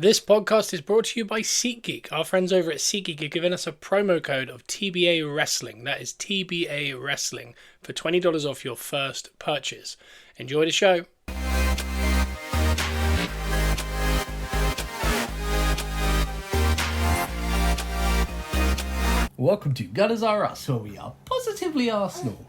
This podcast is brought to you by SeatGeek. Our friends over at SeatGeek are giving us a promo code of TBA Wrestling. That is TBA Wrestling for $20 off your first purchase. Enjoy the show. Welcome to Gunners Are Us, where we are positively Arsenal.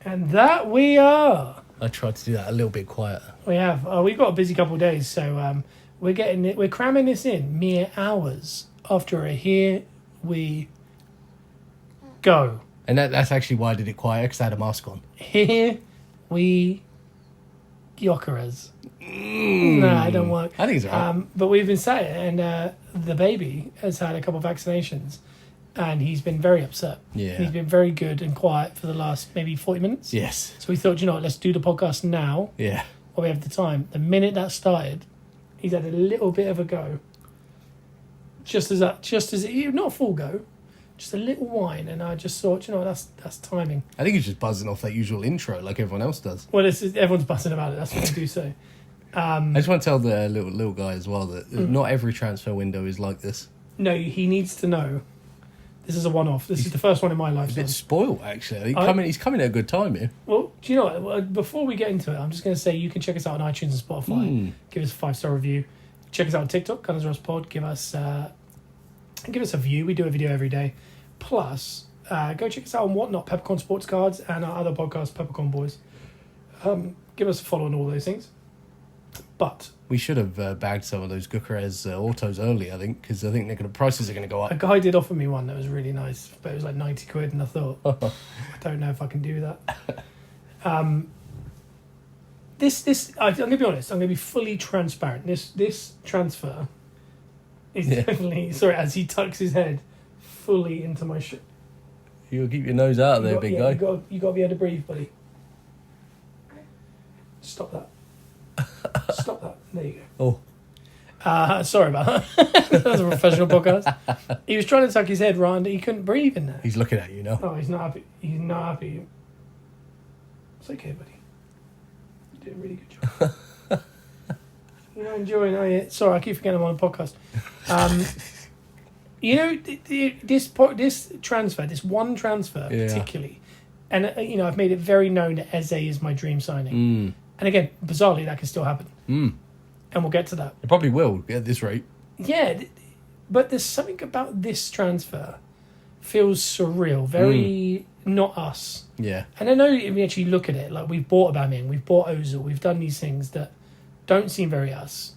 And that we are. I tried to do that a little bit quieter. We have. We've got a busy couple of days, so we're cramming this in mere hours after a Here We Go. And that's actually why I did it quieter, because I had a mask on. Here We Gyokeres. No, it don't work. I think it's all right. But we've been sat here, and the baby has had a couple of vaccinations, and he's been very upset. Yeah. He's been very good and quiet for the last maybe 40 minutes. Yes. So we thought, you know what, let's do the podcast now. Yeah. While we have the time. The minute that started, he's had a little bit of a go. Just as not a full go, just a little whine, and I just thought, you know, that's timing. I think he's just buzzing off that usual intro like everyone else does. Well, everyone's buzzing about it. That's what they do say. I just want to tell the little guy as well that not every transfer window is like this. No, he needs to know. This is a one-off. This is the first one in my A lifetime. bit spoiled, actually. He's coming at a good time here. Well, do you know what? Before we get into it, I'm just going to say you can check us out on iTunes and Spotify. Give us a 5-star review. Check us out on TikTok, Gunners Are Us Pod. Give us a view. We do a video every day. Plus, go check us out on Whatnot, Peppercorn Sports Cards, and our other podcast, Peppercorn Boys. Give us a follow on all those things. But We should have bagged some of those Gyokeres autos early, I think, because I think the prices are going to go up. a guy did offer me one that was really nice, but it was like 90 quid, and I thought, I don't know if I can do that. I'm going to be honest, I'm going to be fully transparent. This transfer is definitely, as he tucks his head fully into my shit. You'll keep your nose out of there, big guy. You got to be able to breathe, buddy. Stop that. Stop that. There you Oh. go. Sorry about that. That was a professional podcast. He was trying to tuck his head round. He couldn't breathe in there. He's looking at you now. Oh, he's not happy. He's not happy. It's okay, buddy. You did a really good job. You're not enjoying it, are you? Sorry, I keep forgetting I'm on a podcast. You know, this transfer, this one transfer particularly, and I've made it very known that Eze is my dream signing. And again, bizarrely, that can still happen. And we'll get to that. It probably will at this rate. Yeah, but there's something about this transfer feels surreal, very not us. Yeah. And I know if we actually look at it, like we've bought Aubameyang, we've bought Ozil, we've done these things that don't seem very us.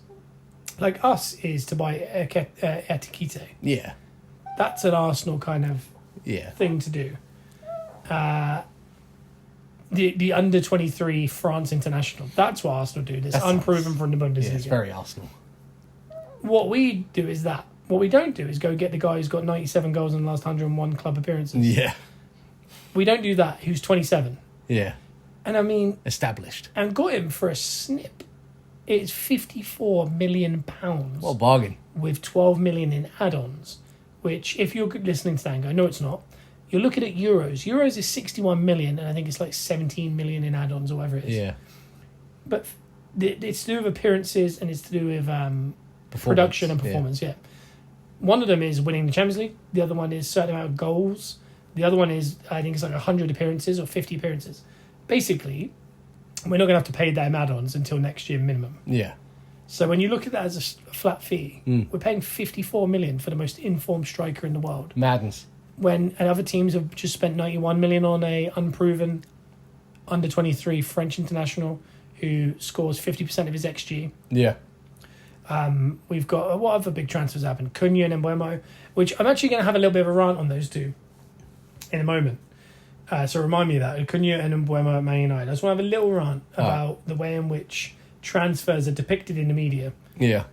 Like us is to buy Etikite. Yeah. That's an Arsenal kind of thing to do. The under-23 France international. That's what Arsenal do. This unproven from the Bundesliga. Yeah, it's very Arsenal. What we do is that. What we don't do is go get the guy who's got 97 goals in the last 101 club appearances. Yeah. We don't do that. Who's 27. Yeah. And I mean... Established. And got him for a snip. It's £54 million. What a bargain. With 12 million in add-ons. Which, if you're listening to that and go, no, it's not. You're looking at Euros. Euros is 61 million, and I think it's like 17 million in add-ons or whatever it is. Yeah. But it's to do with appearances and it's to do with production and performance, yeah. One of them is winning the Champions League. The other one is a certain amount of goals. The other one is, I think it's like 100 appearances or 50 appearances. Basically, we're not going to have to pay them add-ons until next year minimum. Yeah. So when you look at that as a flat fee, we're paying 54 million for the most informed striker in the world. Madness. When other teams have just spent 91 million on a unproven under-23 French international who scores 50% of his XG. Yeah. We've got what other big transfers happened? Cunha and Mbeumo, which I'm actually going to have a little bit of a rant on those two in a moment. So remind me of that. Cunha and Mbeumo at Man United. I just want to have a little rant about the way in which transfers are depicted in the media. Yeah.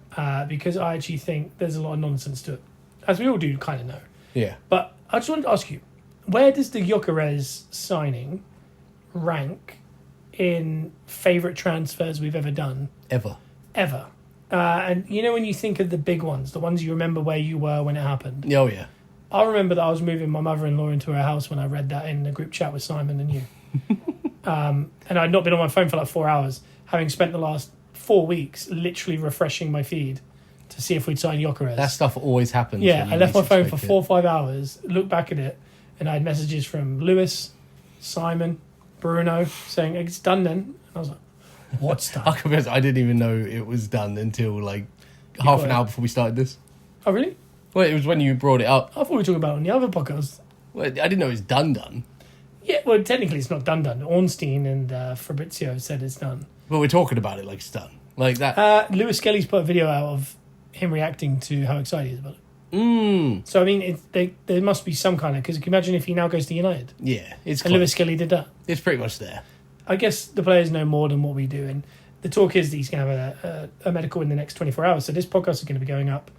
Because I actually think there's a lot of nonsense to it. As we all do kind of know. Yeah. But I just wanted to ask you, where does the Gyokeres signing rank in favourite transfers we've ever done? Ever. And you know when you think of the big ones, the ones you remember where you were when it happened? Oh, yeah. I remember that I was moving my mother-in-law into her house when I read that in the group chat with Simon and you. And I'd not been on my phone for like 4 hours, having spent the last 4 weeks literally refreshing my feed to to see if we'd sign Gyokeres. That stuff always happens. Yeah, when I you left my least phone for expect 4 or 5 hours, looked back at it, and I had messages from Lewis, Simon, Bruno saying, it's done then. And I was like, what's done? I confess, I didn't even know it was done until like half an hour before we started this. Oh, really? Well, it was when you brought it up. I thought we were talking about it on the other podcast. Well, I didn't know it was done. Yeah, well, technically it's not done. Ornstein and Fabrizio said it's done. But we're talking about it like it's done. Like that. Lewis Skelly's put a video out of him reacting to how excited he is about it. So, I mean, there must be some kind of... Because can you imagine if he now goes to United? Yeah, it's And Lewis Skelly did that. It's pretty much there. I guess the players know more than what we do. And the talk is that he's going to have a medical in the next 24 hours. So this podcast is going to be going up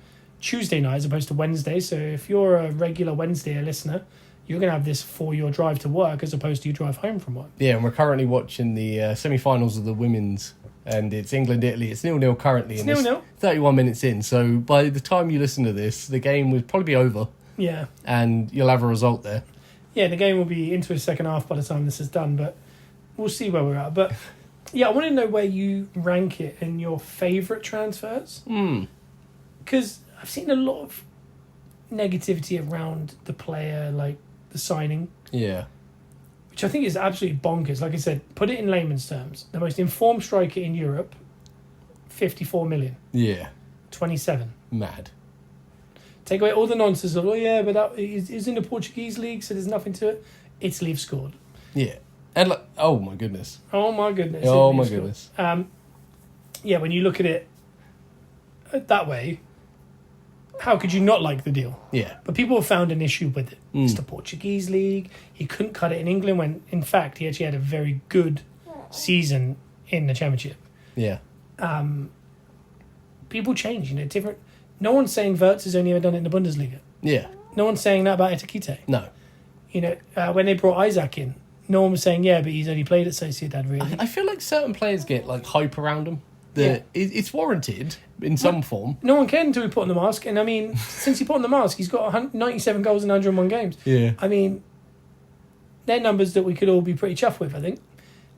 Tuesday night as opposed to Wednesday. So if you're a regular Wednesday listener, you're going to have this for your drive to work as opposed to your drive home from work. Yeah, and we're currently watching the semi-finals of the women's, and it's England-Italy. It's 0-0 currently. It's 0-0. 31 minutes in, so by the time you listen to this, the game will probably be over. Yeah. And you'll have a result there. Yeah, the game will be into its second half by the time this is done, but we'll see where we're at. But, yeah, I want to know where you rank it in your favourite transfers. Because I've seen a lot of negativity around the player, like the signing. Yeah. Which I think is absolutely bonkers. Like I said, put it in layman's terms. The most informed striker in Europe, 54 million. Yeah. 27. Mad. Take away all the nonsense of, but that is in the Portuguese league, so there's nothing to it. Italy have scored. Yeah. And like, oh my goodness. Oh my goodness. Oh my Italy have goodness. scored. Yeah, when you look at it that way, how could you not like the deal? Yeah. But people have found an issue with it. It's the Portuguese league. He couldn't cut it in England when, in fact, he actually had a very good season in the Championship. Yeah. People change, different. No one's saying Wirtz has only ever done it in the Bundesliga. Yeah. No one's saying that about Etikite. No. When they brought Isaac in, no one was saying, but he's only played at Sociedad, really. I feel like certain players get like hype around them. It's warranted in some form. No one cared until he put on the mask. And I mean, since he put on the mask, he's got 97 goals in 101 games. Yeah. I mean, they're numbers that we could all be pretty chuffed with, I think.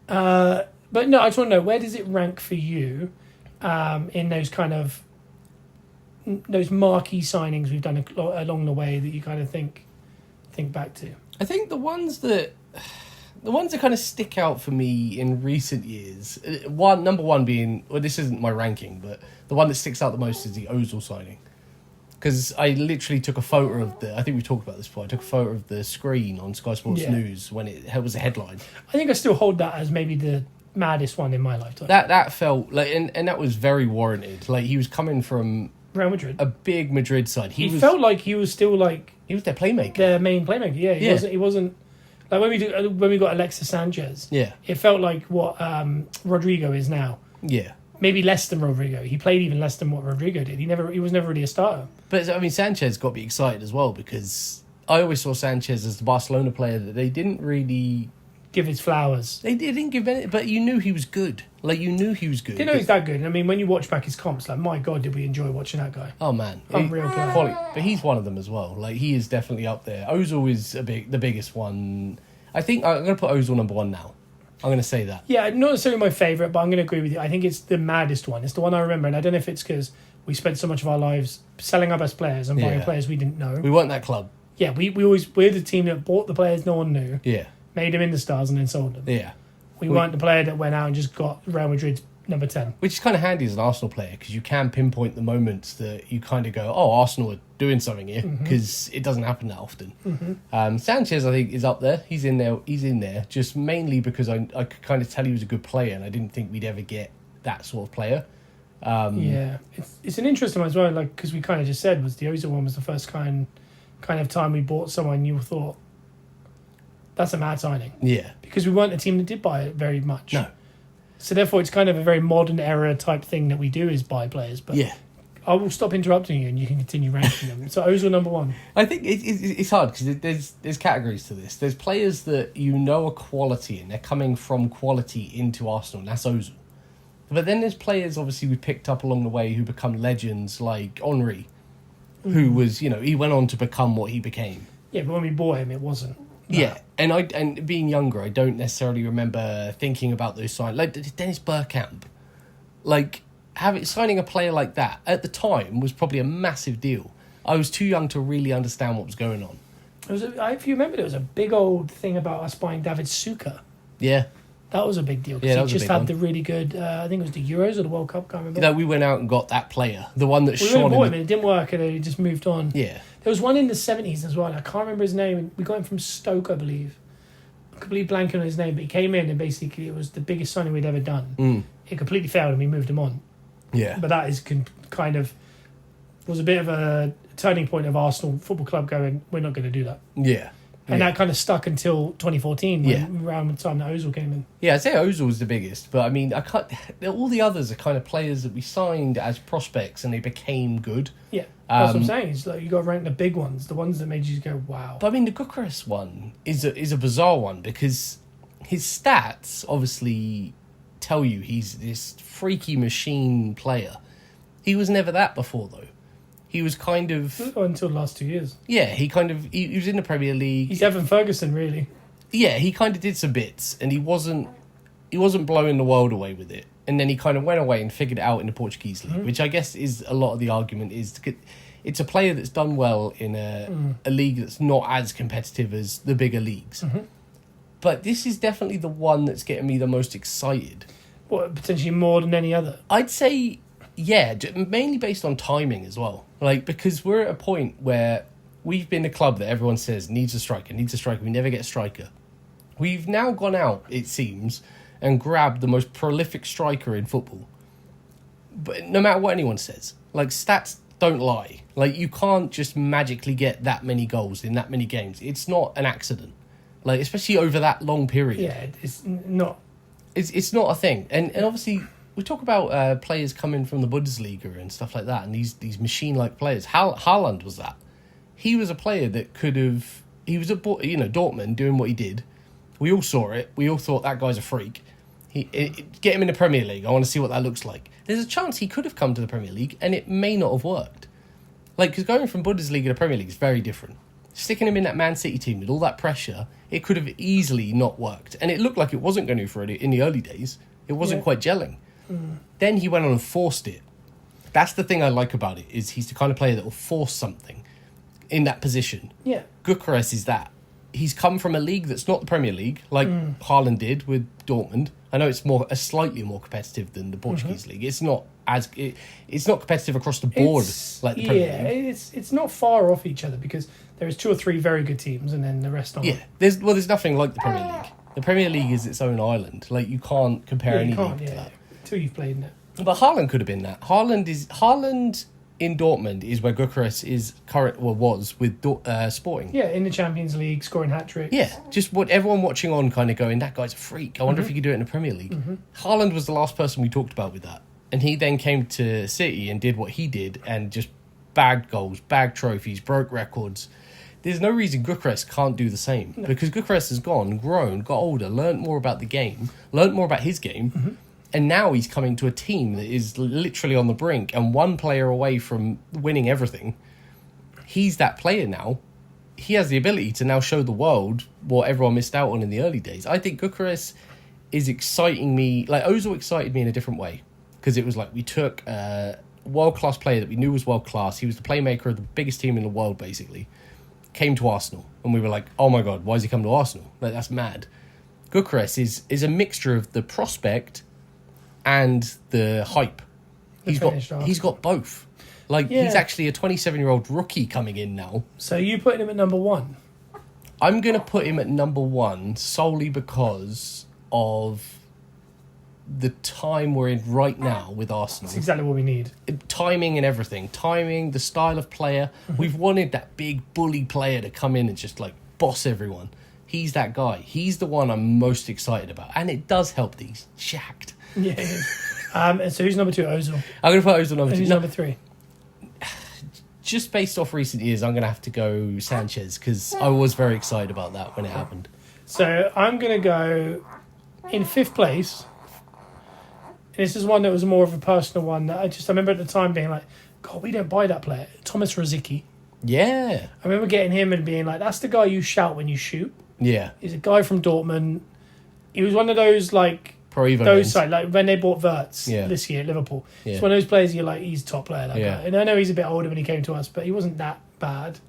But no, I just want to know, where does it rank for you in those kind of those marquee signings we've done along the way that you kind of think back to? I think the ones that kind of stick out for me in recent years, number one being, well, this isn't my ranking, but the one that sticks out the most is the Ozil signing. Because I literally took a photo of I think we talked about this before, I took a photo of the screen on Sky Sports News when it was a headline. I think I still hold that as maybe the maddest one in my lifetime. That felt like, and that was very warranted. Like, he was coming from Real Madrid, a big Madrid side. He felt like he was still like... He was their playmaker. Their main playmaker, yeah. He wasn't... Like when we got Alexis Sanchez, it felt like what Rodrigo is now. Yeah. Maybe less than Rodrigo. He played even less than what Rodrigo did. He was never really a starter. But I mean, Sanchez got me excited as well, because I always saw Sanchez as the Barcelona player that they didn't really give his flowers. They didn't give any, but you knew he was good. Like, you knew he was good. You know he's that good. I mean, when you watch back his comps, like, my God, did we enjoy watching that guy? Oh man, Unreal player. Quality. But he's one of them as well. Like, he is definitely up there. Ozil is the biggest one. I think I'm going to put Ozil number one now. I'm going to say that. Yeah, not necessarily my favourite, but I'm going to agree with you. I think it's the maddest one. It's the one I remember, and I don't know if it's because we spent so much of our lives selling our best players and buying players we didn't know. We weren't that club. Yeah, we're the team that bought the players no one knew. Yeah. Made them in the stars and then sold them. Yeah. We weren't the player that went out and just got Real Madrid's number 10. Which is kind of handy as an Arsenal player, because you can pinpoint the moments that you kind of go, oh, Arsenal are doing something here, because it doesn't happen that often. Sanchez, I think, is up there. He's in there, just mainly because I could kind of tell he was a good player, and I didn't think we'd ever get that sort of player. Yeah, it's an interesting one as well, like, because we kind of just said was the Ozil one was the first kind of time we bought someone you thought, that's a mad signing. Yeah. Because we weren't a team that did buy it very much. No. So therefore it's kind of a very modern era type thing that we do is buy players. But yeah. I will stop interrupting you and you can continue ranking them. So Ozil number one. I think it's hard because there's categories to this. There's players that you know are quality and they're coming from quality into Arsenal, and that's Ozil. But then there's players obviously we picked up along the way who become legends, like Henry, who was, he went on to become what he became. Yeah, but when we bought him, it wasn't. No. Yeah, and being younger, I don't necessarily remember thinking about those signs. Like Dennis Bergkamp, like signing a player like that at the time was probably a massive deal. I was too young to really understand what was going on. If you remember, there was a big old thing about us buying David Suka. Yeah. That was a big deal Yeah, that because was he a just big had one. the really good. I think it was the Euros or the World Cup. Can't remember. You know, we went out and got that player, the one that we shone bought him in and it didn't work, and he just moved on. Yeah. There was one in the 70s as well. I can't remember his name. And we got him from Stoke, I believe. I'm completely blanking on his name, but he came in and basically it was the biggest signing we'd ever done. It completely failed and we moved him on. Yeah. But that is kind of was a bit of a turning point of Arsenal Football Club going, we're not going to do that. Yeah. And that kind of stuck until 2014, Yeah. around the time that Ozil came in. Yeah, I'd say Ozil was the biggest, but I mean, I can't. All the others are kind of players that we signed as prospects, and they became good. Yeah, that's what I'm saying. It's like you got to rank the big ones, the ones that made you go, wow. But I mean, the Gyökeres one is a bizarre one because his stats obviously tell you he's this freaky machine player. He was never that before, though. He was kind of Until the last 2 years. yeah. He was in the Premier League. He's Evan Ferguson, really. Yeah, he kind of did some bits, and he wasn't blowing the world away with it. And then he kind of went away and figured it out in the Portuguese league, which I guess is a lot of the argument is it's a player that's done well in a league that's not as competitive as the bigger leagues. But this is definitely the one that's getting me the most excited. What, potentially more than any other? I'd say, yeah, mainly based on timing as well. Like, because we're at a point where we've been a club that everyone says needs a striker. We never get a striker. We've now gone out, it seems, and grabbed the most prolific striker in football. But no matter what anyone says, like, stats don't lie. Like, you can't just magically get that many goals in that many games. It's not an accident. Like, especially over that long period. Yeah, it's not. It's not a thing. And obviously, we talk about players coming from the Bundesliga and stuff like that, and these machine-like players. Haaland was that. He was a player that could have... He was at Dortmund doing what he did. We all saw it. We all thought that guy's a freak. Get him in the Premier League. I want to see what that looks like. There's a chance he could have come to the Premier League, and it may not have worked. Like, because going from Bundesliga to Premier League is very different. Sticking him in that Man City team with all that pressure, it could have easily not worked. And it looked like it wasn't going to for it in the early days. It wasn't quite gelling. Then he went on and forced it. That's the thing I like about it, is he's the kind of player that will force something in that position. Yeah. Gyökeres is that. He's come from a league that's not the Premier League, like Haaland did with Dortmund. I know it's slightly more competitive than the Portuguese league. It's not it's not competitive across the board like the Premier League. Yeah, it's not far off each other because there is 2 or 3 very good teams and then the rest aren't. Yeah, there's nothing like the Premier League. The Premier League is its own island. Like, you can't compare any league to that. Until you've played in it. But Haaland could have been that. Haaland in Dortmund is where Gyökeres was with Sporting. Yeah, in the Champions League, scoring hat-tricks. Yeah, just what everyone watching on kind of going, that guy's a freak. I wonder if he could do it in the Premier League. Haaland was the last person we talked about with that. And he then came to City and did what he did and just bagged goals, bagged trophies, broke records. There's no reason Gyökeres can't do the same. No. Because Gyökeres has grown, got older, learnt more about the game, learnt more about his game, and now he's coming to a team that is literally on the brink and one player away from winning everything. He's that player now. He has the ability to now show the world what everyone missed out on in the early days. I think Gyökeres is exciting me. Like, Ozil excited me in a different way. Because it was like we took a world-class player that we knew was world-class. He was the playmaker of the biggest team in the world, basically. Came to Arsenal. And we were like, oh my God, why has he come to Arsenal? Like, that's mad. Gyökeres is a mixture of the prospect and the hype. He's got both. Like, he's actually a 27-year-old rookie coming in now. So you putting him at number 1? I'm going to put him at number 1 solely because of the time we're in right now with Arsenal. That's exactly what we need. Timing and everything. Timing, the style of player. We've wanted that big bully player to come in and just, like, boss everyone. He's that guy. He's the one I'm most excited about. And it does help that he's jacked. Yeah. And so who's number 2? Ozil. I'm going to put Ozil number 2. Who's number 3? Just based off recent years, I'm going to have to go Sanchez because I was very excited about that when it happened. So I'm going to go in 5th place. This is one that was more of a personal one that I remember at the time being like, God, we don't buy that player. Thomas Rosicky. Yeah. I remember getting him and being like, that's the guy you shout when you shoot. Yeah. He's a guy from Dortmund. He was one of those, like, Pro Evo those games. side, like when they bought Wirtz Yeah. this year at Liverpool. Yeah. It's one of those players you're like, he's a top player, that Yeah. guy. And I know he's a bit older when he came to us, but he wasn't that bad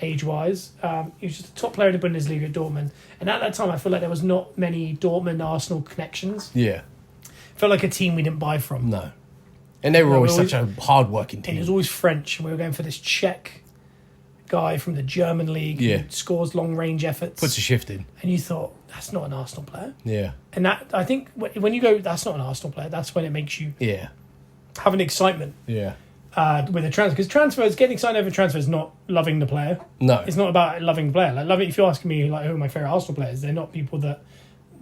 age-wise. He was just a top player in the Bundesliga at Dortmund. And at that time, I feel like there was not many Dortmund-Arsenal connections. Yeah. Felt like a team we didn't buy from. No. And they were No, always we such a hard-working And team. he was always French, and we were going for this Czech guy from the German league Yeah. who scores long-range efforts. Puts a shift in. And you thought, that's not an Arsenal player. Yeah. And that, I think, when you go, that's not an Arsenal player, that's when it makes you Yeah. have an excitement Yeah. with a transfer. Because transfers, getting excited over transfers is not loving the player. No. It's not about loving the player. Like, loving, if you're asking me, like, who are my favourite Arsenal players, they're not people that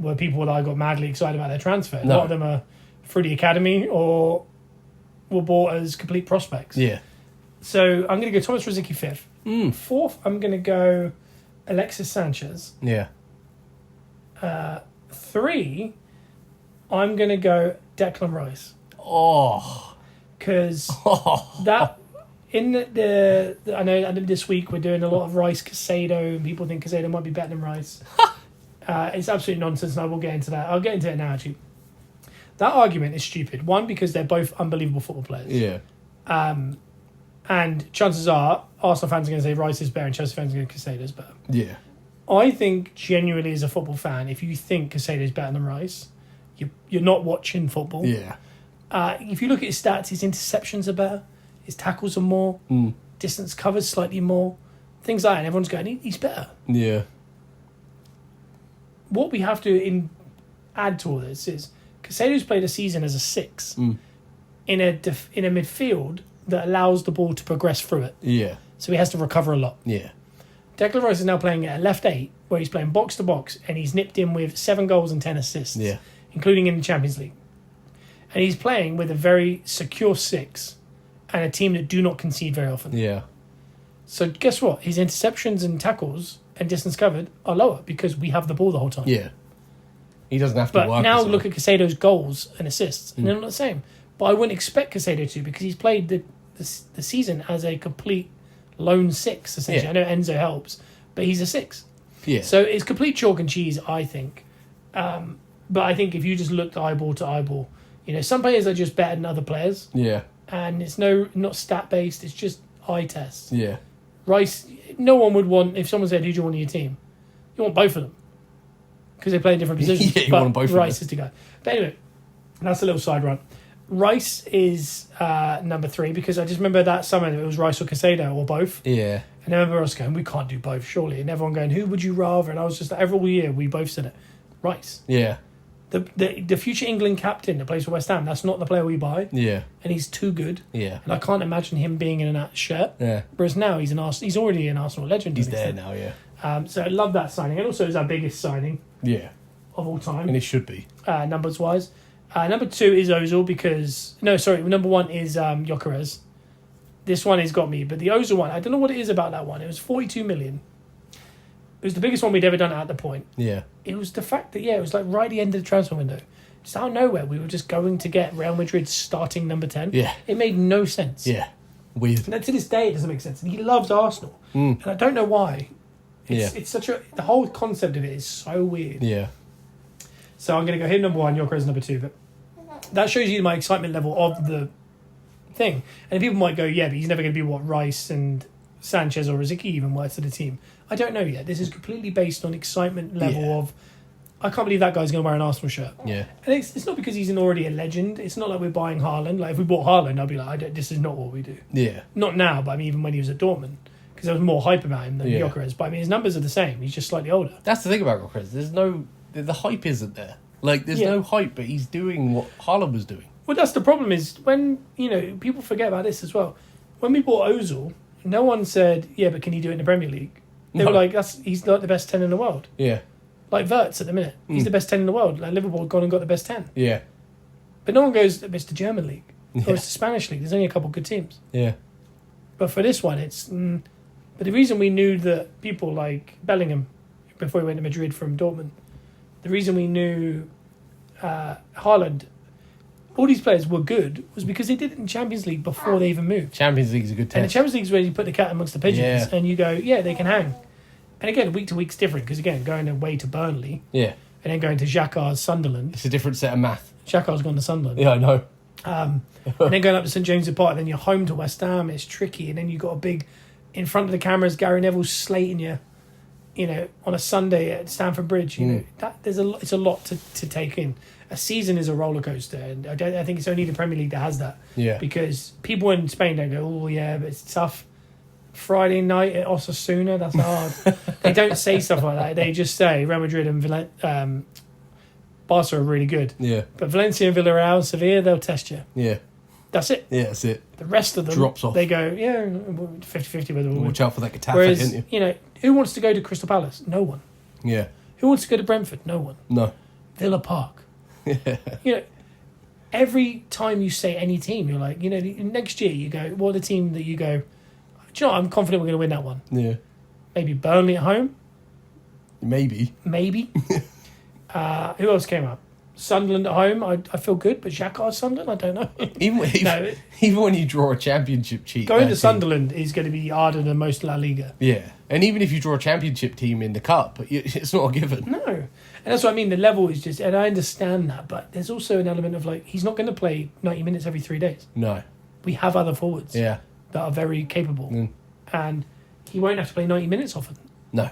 I got madly excited about their transfer. A No. lot of them are through the academy or were bought as complete prospects. Yeah. So I'm going to go Thomas Rosicky fifth. Fourth, I'm going to go Alexis Sanchez. Yeah. 3, I'm going to go Declan Rice. Oh. Because Oh. that, in the I know this week we're doing a lot of Rice Casado, and people think Casado might be better than Rice. It's absolute nonsense, and I will get into that. I'll get into it now, actually. That argument is stupid. One, because they're both unbelievable football players. Yeah. And chances are, Arsenal fans are going to say Rice is better and Chelsea fans are going to say Casado's better. Yeah. I think, genuinely, as a football fan, if you think Casado's better than Rice, you're not watching football. Yeah. If you look at his stats, his interceptions are better, his tackles are more, distance covers slightly more, things like that. And everyone's going, he's better. Yeah. What we have to add to all this is Casado's played a season as a 6 in a midfield that allows the ball to progress through it. Yeah. So he has to recover a lot. Yeah. Declan Rice is now playing at a left 8, where he's playing box to box, and he's nipped in with 7 goals and 10 assists, including in the Champions League. And he's playing with a very secure 6 and a team that do not concede very often. Yeah. So guess what? His interceptions and tackles and distance covered are lower because we have the ball the whole time. Yeah. He doesn't have to But work. now as well. look at Casado's goals and assists, and they're not the same. But I wouldn't expect Casado to, because he's played the season as a complete lone 6, essentially. Yeah. I know Enzo helps, but he's a 6. Yeah. So it's complete chalk and cheese, I think. But I think if you just looked eyeball to eyeball, some players are just better than other players, Yeah. and it's not stat based. It's just eye test. Yeah. Rice, no one would want, if someone said, "Who do you want in your team?" You want both of them because they play in different positions. Yeah, you but want both of Rice them. is the guy. But anyway, that's a little side run. Rice is number 3 because I just remember that summer it was Rice or Casado or both. Yeah. And I remember us going, we can't do both, surely. And everyone going, who would you rather? And I was just, every year we both said it. Rice. Yeah. The future England captain that plays for West Ham, that's not the player we buy. Yeah. And he's too good. Yeah. And I can't imagine him being in that shirt. Yeah. Whereas now he's already an Arsenal legend. to He's an there extent. now. Yeah. So I love that signing. And also it's our biggest signing Yeah. of all time, And it should be. numbers wise. Number 2 is Ozil because... No, sorry. Number 1 is Gyokeres. This one has got me. But the Ozil one, I don't know what it is about that one. It was 42 million. It was the biggest one we'd ever done at the point. Yeah. It was the fact that, it was like right at the end of the transfer window. Just out of nowhere, we were just going to get Real Madrid starting number 10. Yeah. It made no sense. Yeah. Weird. And to this day, it doesn't make sense. And he loves Arsenal. And I don't know why. It's such a... The whole concept of it is so weird. Yeah. So I'm going to go him number 1, Gyokeres number 2. But that shows you my excitement level of the thing. And people might go, yeah, but he's never going to be what Rice and Sanchez or Rosicky even were to the team. I don't know yet. This is completely based on excitement level of, I can't believe that guy's going to wear an Arsenal shirt. Yeah. And it's not because he's already a legend. It's not like we're buying Haaland. Like if we bought Haaland, I'd be like, this is not what we do. Yeah. Not now, but I mean even when he was at Dortmund. Because there was more hype about him than Yeah. Gyokeres. But I mean his numbers are the same. He's just slightly older. That's the thing about Gyokeres. There's no... The hype isn't there. Like, there's Yeah. no hype, but he's doing what Haaland was doing. Well, that's the problem is when, people forget about this as well. When we bought Ozil, no one said, yeah, but can he do it in the Premier League? They were No. like, he's like the best 10 in the world. Yeah. Like Wirtz at the minute. He's the best 10 in the world. Like Liverpool have gone and got the best 10. Yeah. But no one goes, it's the German league. Or Yeah. it's the Spanish league. There's only a couple of good teams. Yeah. But for this one, it's... but the reason we knew that people like Bellingham, before he went to Madrid from Dortmund, the reason we knew Haaland, all these players were good, was because they did it in Champions League before they even moved. Champions League's a good And the test. Champions League is where you put the cat amongst the pigeons, Yeah. and you go, yeah, they can hang. And again, week to week's different because again, going away to Burnley, Yeah. and then going to Xhaka's Sunderland. It's a different set of math. Xhaka's gone to Sunderland. Yeah, I know. And then going up to St James's Park, then you're home to West Ham. It's tricky, and then you've got a big in front of the cameras. Gary Neville slating you, on a Sunday at Stamford Bridge. It's a lot to take in. A season is a roller coaster, and I think it's only the Premier League that has that. Yeah. Because people in Spain don't go, oh yeah, but it's tough. Friday night at Osasuna, that's hard. They don't say stuff like that. They just say Real Madrid and Barca are really good. Yeah. But Valencia and Villarreal, Sevilla, they'll test you. Yeah. That's it. Yeah, that's it. The rest of them Drops off. They go, 50-50 whether we'll win. Watch out for that Getafe, Whereas, didn't you? who wants to go to Crystal Palace? No one. Yeah. Who wants to go to Brentford? No one. No. Villa Park. Yeah. Every time you say any team, you're like, next year you go, what are the team that you go, do you know what, I'm confident we're going to win that one. Yeah. Maybe Burnley at home. Maybe. Who else came up? Sunderland at home. I feel good, but Xhaka Sunderland, I don't know. Even when you draw a championship cheat, going to Sunderland is going to be harder than most La Liga. Yeah, and even if you draw a championship team in the cup, it's not a given. No, and that's what I mean. The level is just, and I understand that, but there's also an element of he's not going to play 90 minutes every 3 days. No, we have other forwards. Yeah. That are very capable, and he won't have to play 90 minutes often. No.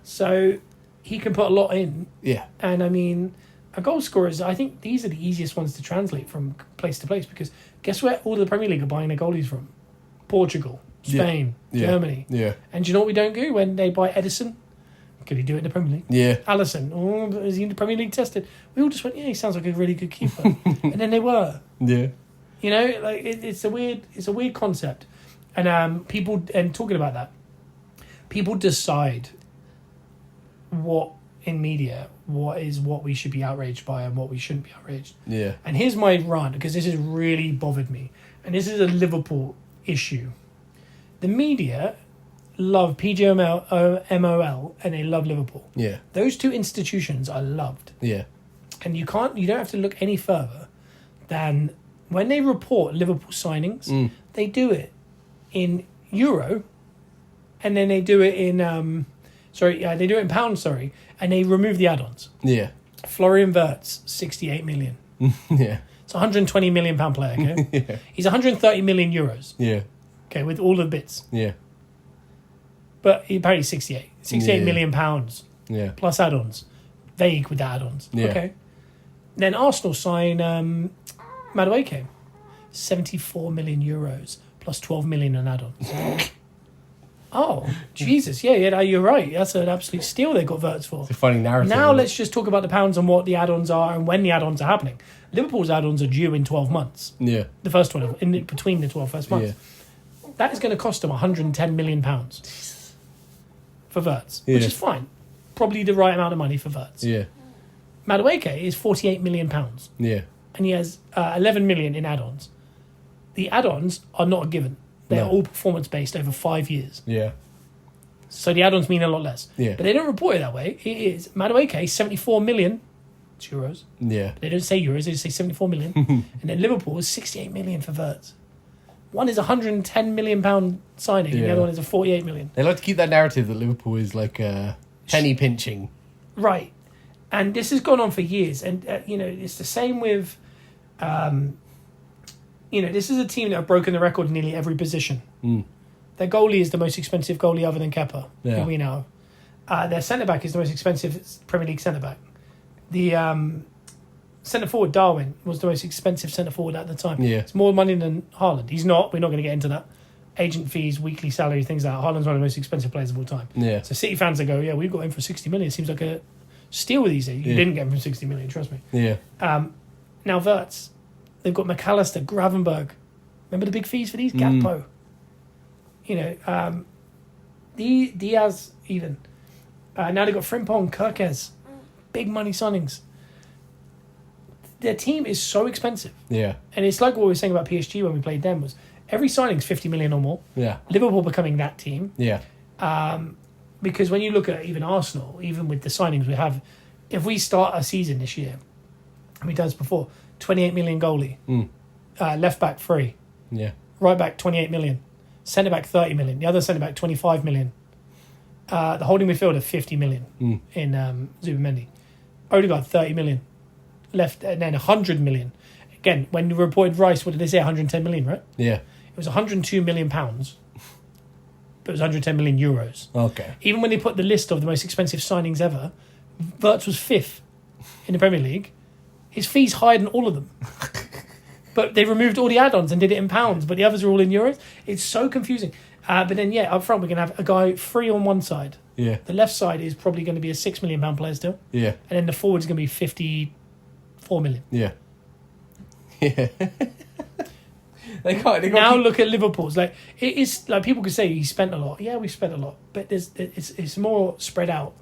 So he can put a lot in. Yeah, and I mean, a goal scorers, I think these are the easiest ones to translate from place to place, because guess where all the Premier League are buying their goalies from? Portugal, Spain, Germany. Yeah. And do you know what we don't do when they buy Edison? Could he do it in the Premier League? Yeah. Allison, is he in the Premier League tested? We all just went, he sounds like a really good keeper. And then they were. Yeah. It's a weird concept. And talking about that, people decide what in media, what we should be outraged by and what we shouldn't be outraged. Yeah. And here's my rant, because this has really bothered me. And this is a Liverpool issue. The media love PGMOL and they love Liverpool. Yeah. Those two institutions are loved. Yeah. And you don't have to look any further than when they report Liverpool signings, they do it in euro, and then they do it in they do it in pounds, and they remove the add-ons. Yeah. Florian Wirtz, 68 million. Yeah. It's a 120 million pound player, okay? Yeah. He's 130 million euros. Yeah. Okay, with all the bits. Yeah. But he apparently 68 million pounds. Yeah. Plus add-ons. Vague with the add-ons. Yeah. Okay. Then Arsenal sign Madueke. 74 million euros plus 12 million in add-ons. Oh, Jesus. Yeah, you're right. That's an absolute steal they got Wirtz for. It's a funny narrative. Now let's just talk about the pounds and what the add-ons are and when the add-ons are happening. Liverpool's add-ons are due in 12 months. Yeah. The first 12, between the 12 first months. Yeah. That is going to cost them 110 million pounds for Wirtz, which is fine. Probably the right amount of money for Wirtz. Yeah. Madueke is 48 million pounds. Yeah. And he has 11 million in add-ons. The add-ons are not a given. They're all performance-based over 5 years. Yeah. So the add-ons mean a lot less. Yeah. But they don't report it that way. It is Madueke, 74 million. It's euros. Yeah. They don't say euros, they just say 74 million. And then Liverpool is 68 million for Wirtz. One is a 110 million pound signing, and the other one is a 48 million. They like to keep that narrative that Liverpool is like penny pinching. Right. And this has gone on for years. And, it's the same with... this is a team that have broken the record in nearly every position. Their goalie is the most expensive goalie other than Kepa, who we know. Their centre-back is the most expensive Premier League centre-back. The centre-forward, Darwin, was the most expensive centre-forward at the time. Yeah. It's more money than Haaland. He's not. We're not going to get into that. Agent fees, weekly salary, things like that. Haaland's one of the most expensive players of all time. Yeah. So City fans that go, yeah, we've got him for 60 million. It seems like a steal with these days. You didn't get him for 60 million, trust me. Yeah. Now Wirtz, they've got McAllister, Gravenberg. Remember the big fees for these? Gakpo. Diaz even. Now they've got Frimpong, Gyokeres. Big money signings. Their team is so expensive. Yeah. And it's like what we were saying about PSG when we played them, was every signing's 50 million or more. Yeah. Liverpool becoming that team. Yeah. Because when you look at even Arsenal, even with the signings we have, if we start a season this year, and we've done this before, 28 million goalie, left back 3, right back 28 million, centre back 30 million, the other centre back 25 million, the holding midfielder 50 million in Zubimendi. Odegaard 30 million left, and then 100 million. Again, when you reported Rice, what did they say? 110 million, right? Yeah. It was 102 million pounds, but it was 110 million euros. Okay. Even when they put the list of the most expensive signings ever, Wirtz was 5th in the Premier League. His fee's higher than all of them. But they removed all the add-ons and did it in pounds, but the others are all in euros. It's so confusing. But then, up front, we're going to have a guy free on one side. Yeah. The left side is probably going to be a £6 million player still. Yeah. And then the forward is going to be 54 million. Yeah. Yeah. They can't now look at Liverpool's. Like, it is like people could say he spent a lot. Yeah, we spent a lot, but it's more spread out.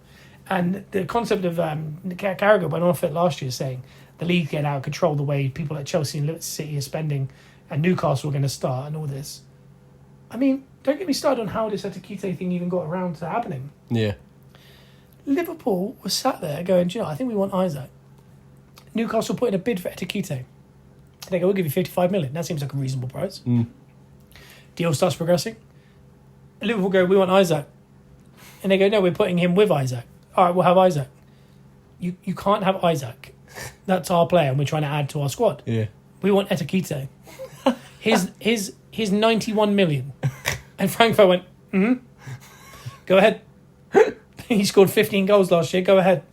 And the concept of Carragher went off it last year, saying the league get out of control the way people at Chelsea and Liverpool City are spending, and Newcastle are going to start and all this. I mean, don't get me started on how this Etikite thing even got around to happening. Yeah. Liverpool was sat there going, do you know, I think we want Isaac. Newcastle put in a bid for Etikite. They go, we'll give you 55 million. That seems like a reasonable price. Deal starts progressing. Liverpool go, we want Isaac. And they go, no, we're putting him with Isaac. All right, we'll have Isaac. You can't have Isaac. That's our player, and we're trying to add to our squad. Yeah. We want Etikite. His 91 million. And Frankfurt went, go ahead. He scored 15 goals last year. Go ahead.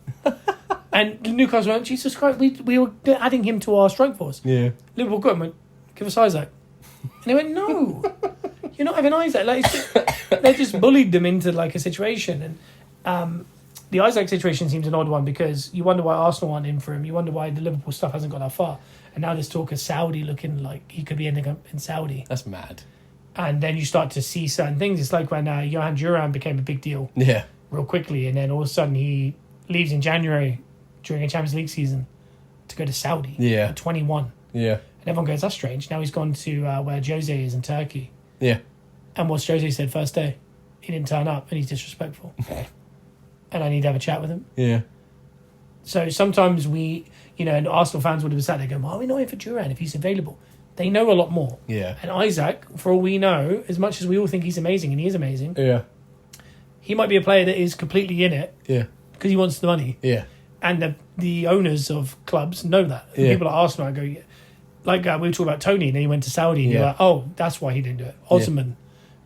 And Newcastle went, Jesus Christ, we were adding him to our strike force. Yeah. Liverpool got him, went, give us Isaac. And they went, no, you're not having Isaac. Like, they just bullied them into like a situation. And the Isaac situation seems an odd one because you wonder why Arsenal aren't in for him. You wonder why the Liverpool stuff hasn't got that far. And now there's talk of Saudi looking like he could be ending up in Saudi. That's mad. And then you start to see certain things. It's like when Johan Duran became a big deal Yeah. real quickly. And then all of a sudden he leaves in January during a Champions League season to go to Saudi. Yeah. At 21. Yeah. And everyone goes, that's strange. Now he's gone to where Jose is in Turkey. Yeah. And what's Jose said first day? He didn't turn up and he's disrespectful. And I need to have a chat with him. Yeah. So sometimes and Arsenal fans would have sat there going, why are we not in for Duran if he's available? They know a lot more. Yeah. And Isaac, for all we know, as much as we all think he's amazing, and he is amazing, Yeah. he might be a player that is completely in it Yeah. because he wants the money. Yeah. And the owners of clubs know that. The Yeah. people at Arsenal go, yeah. Like we were talking about Tony, and then he went to Saudi, and you're Yeah. like, oh, that's why he didn't do it. Osman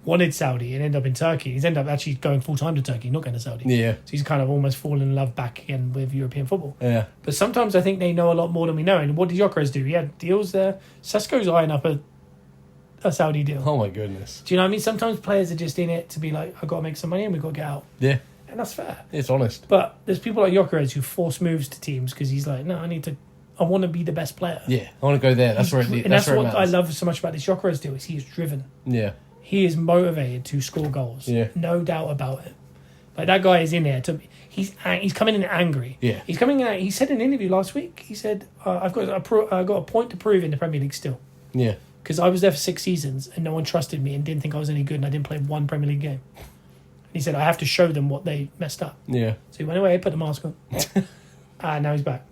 wanted Saudi and ended up in Turkey. He's ended up actually going full-time to Turkey, not going to Saudi. Yeah. So he's kind of almost fallen in love back again with European football. Yeah. But sometimes I think they know a lot more than we know. And what did Gyokeres do? He had deals there. Sesko's eyeing up a Saudi deal. Oh my goodness. Do you know what I mean? Sometimes players are just in it to be like, I've got to make some money and we've got to get out. Yeah. And that's fair. It's honest. But there's people like Gyokeres who force moves to teams because he's like, no, I want to be the best player. Yeah. I want to go there. That's where it And that's where it what I matters. love so much about this Gyokeres deal is he is driven. Yeah. He is motivated to score goals. Yeah. No doubt about it. Like that guy is in there. He's coming in angry. Yeah. He's coming in. He said in an interview last week, he said, I've got a point to prove in the Premier League still. Yeah. Because I was there for 6 seasons and no one trusted me and didn't think I was any good and I didn't play one Premier League game. And he said, I have to show them what they messed up. Yeah. So he went away, put the mask on. And now he's back.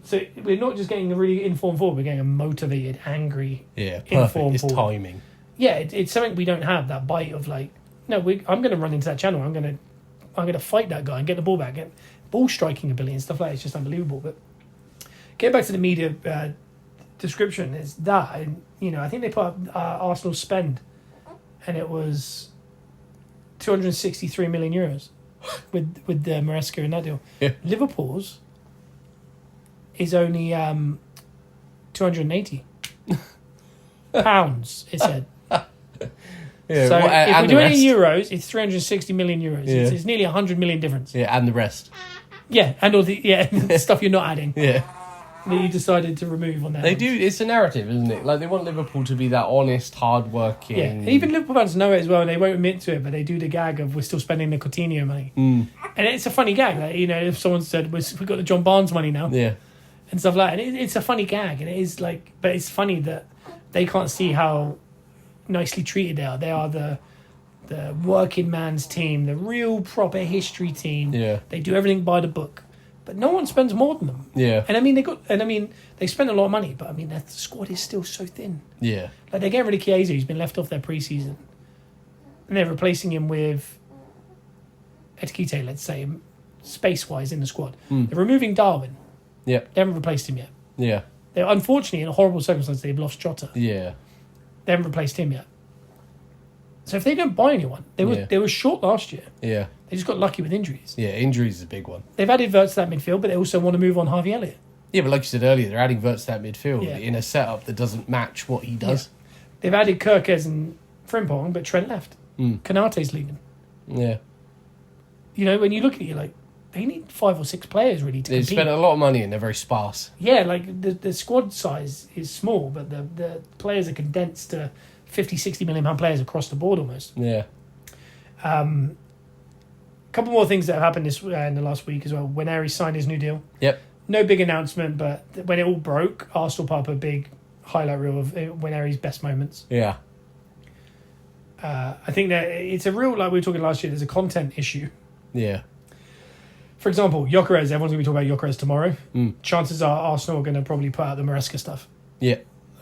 So we're not just getting a really informed forward, we're getting a motivated, angry, Yeah. Perfect. informed It's forward. timing. Yeah, it's something we don't have, that bite of like, no, I'm going to run into that channel. I'm going to fight that guy and get the ball back. Get ball striking ability and stuff like that. It's just unbelievable. But get back to the media description is that, and, I think they put up Arsenal spend, and it was 263 million euros with the Maresca in that deal. Yeah. Liverpool's is only 280 pounds. It said. Yeah. So well, if and we're the doing it rest. in euros, it's 360 million euros. Yeah. It's nearly 100 million difference. Yeah, and the rest. Yeah, and all the stuff you're not adding Yeah. that you decided to remove on that. They do. It's a narrative, isn't it? Like they want Liverpool to be that honest, hard-working. Yeah, and even Liverpool fans know it as well, and they won't admit to it, but they do the gag of we're still spending the Coutinho money, and it's a funny gag. Like, if someone said we've got the John Barnes money now, Yeah. and stuff like that, and it's a funny gag, and it is like, but it's funny that they can't see how nicely treated they are. They are the working man's team, the real proper history team. Yeah. They do everything by the book, but no one spends more than them. Yeah. And they spend a lot of money, but their squad is still so thin. Yeah. Like they're getting rid of Chiesa, who's been left off their preseason, and they're replacing him with Etikite, let's say, space-wise in the squad. They're removing Darwin. Yeah. They haven't replaced him yet. Yeah. They're unfortunately in a horrible circumstance. They've lost Jota. Yeah. They haven't replaced him yet. So if they don't buy anyone, they were short last year. Yeah. They just got lucky with injuries. Yeah. Injuries is a big one. They've added Wirtz to that midfield, but they also want to move on Harvey Elliott. Yeah, but like you said earlier, they're adding Wirtz to that midfield Yeah. in a setup that doesn't match what he does. They've added Kirkes and Frimpong, but Trent left. Konate's leaving. Yeah. You know, when you look at it, you're like, they need 5 or 6 players really to They compete. spent a lot of money and they're very sparse. Yeah, like the squad size is small, but the players are condensed to 50, 60 million pound players across the board almost. Yeah. A couple more things that have happened in the last week as well. When Aries signed his new deal. Yep. No big announcement, but when it all broke, Arsenal put up a big highlight reel of when Aries' best moments. Yeah. I think that it's a real, like we were talking last year, there's a content issue. Yeah. For example, Gyokeres, everyone's going to be talking about Gyokeres tomorrow. Chances are Arsenal are going to probably put out the Maresca stuff. Yeah.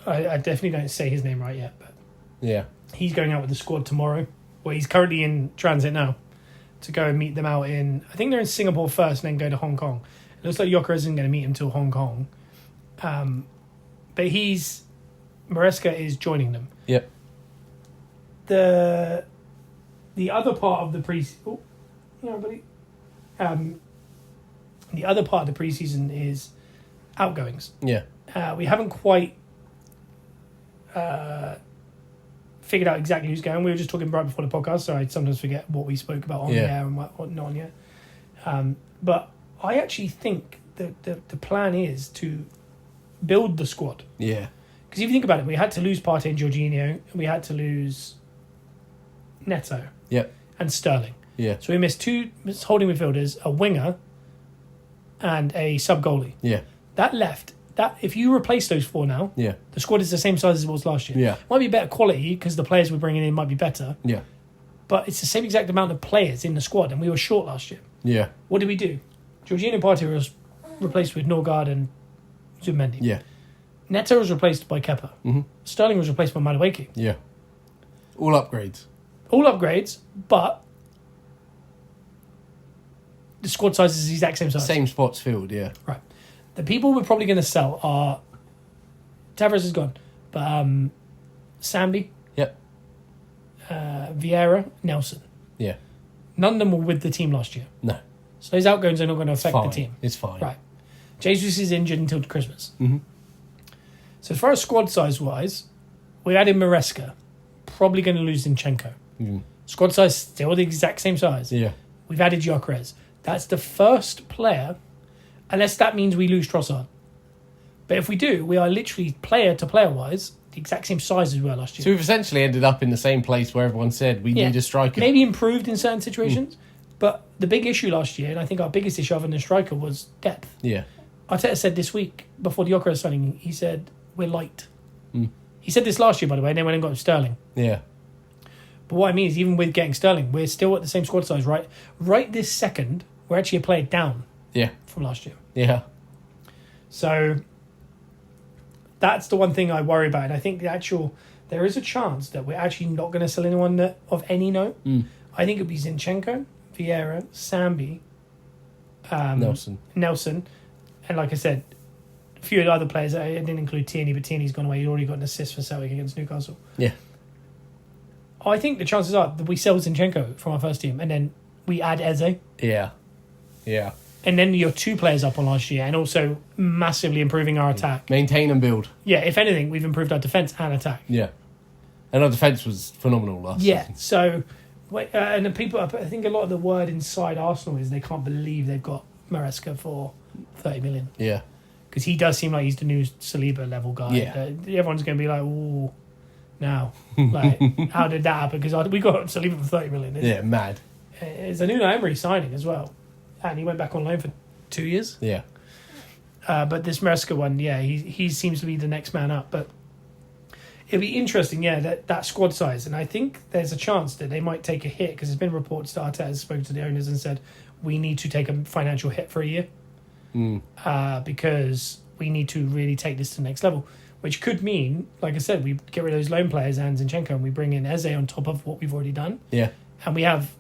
I definitely don't say his name right yet, but Yeah. he's going out with the squad tomorrow. Well, he's currently in transit now to go and meet them out in, I think they're in Singapore first and then go to Hong Kong. It looks like Gyokeres isn't going to meet him till Hong Kong. But Maresca is joining them. Yep. The other part of the pre-season... buddy. The other part of the preseason is outgoings. Yeah. We haven't quite figured out exactly who's going. We were just talking right before the podcast, so I sometimes forget what we spoke about on the air and what not on the air. But I actually think that the plan is to build the squad. Yeah. Because if you think about it, we had to lose Partey and Jorginho, and we had to lose Neto Yep. and Sterling. Yeah. So we missed 2 holding midfielders, a winger, and a sub goalie. Yeah. That left. That if you replace those 4 now, Yeah. the squad is the same size as it was last year. Yeah. Might be better quality because the players we're bringing in might be better, Yeah. but it's the same exact amount of players in the squad, and we were short last year. Yeah. What did we do? Jorginho and Partey was replaced with Norgard and Zubimendi. Yeah. Neto was replaced by Kepa. Mhm. Sterling was replaced by Madueke. Yeah. All upgrades. All upgrades, but the squad size is the exact same size. Same spots filled, yeah. Right. The people we're probably going to sell are... Tavares is gone. But Sambi, Yep. Vieira, Nelson. Yeah. None of them were with the team last year. No. So those outgoings are not going to affect Fine. the team. It's fine. Right. Jesus is injured until Christmas. Mhm. So as far as squad size-wise, we added Maresca. Probably going to lose Zinchenko. Squad size still the exact same size. Yeah. We've added Gyokeres. That's the first player, unless that means we lose Trossard. But if we do, we are literally player to player wise the exact same size as we were last year. So we've essentially ended up in the same place where everyone said we need a striker. Maybe improved in certain situations, but the big issue last year, and I think our biggest issue other than the striker, was depth. Yeah. Arteta said this week, before the Gyokeres signing, he said, we're light. He said this last year, by the way, and then went and got Sterling. Yeah. But what I mean is, even with getting Sterling, we're still at the same squad size, right? Right this second, we're actually a player down Yeah. from last year. Yeah. So that's the one thing I worry about. And I think there is a chance that we're actually not going to sell anyone of any note. I think it'd be Zinchenko, Vieira, Sambi, Nelson. And like I said, a few of the other players. I didn't include Tierney, but Tierney's gone away. He'd already got an assist for Celtic against Newcastle. Yeah. I think the chances are that we sell Zinchenko from our first team and then we add Eze. Yeah. Yeah. And then you're 2 players up on last year and also massively improving our attack. Maintain and build. Yeah, if anything, we've improved our defence and attack. Yeah. And our defence was phenomenal last season. So, and the people, I think a lot of the word inside Arsenal is they can't believe they've got Maresca for 30 million. Yeah. Because he does seem like he's the new Saliba level guy. Yeah. Everyone's going to be like, ooh, now. Like, how did that happen? Because we got Saliba for 30 million. Yeah, mad. It's a new Emery signing as well. And he went back on loan for 2 years. Yeah. But this Maresca one, yeah, he seems to be the next man up. But it'd be interesting, yeah, that squad size. And I think there's a chance that they might take a hit because there's been reports that Arteta has spoken to the owners and said, we need to take a financial hit for a year because we need to really take this to the next level. Which could mean, like I said, we get rid of those loan players and Zinchenko and we bring in Eze on top of what we've already done. Yeah. And we have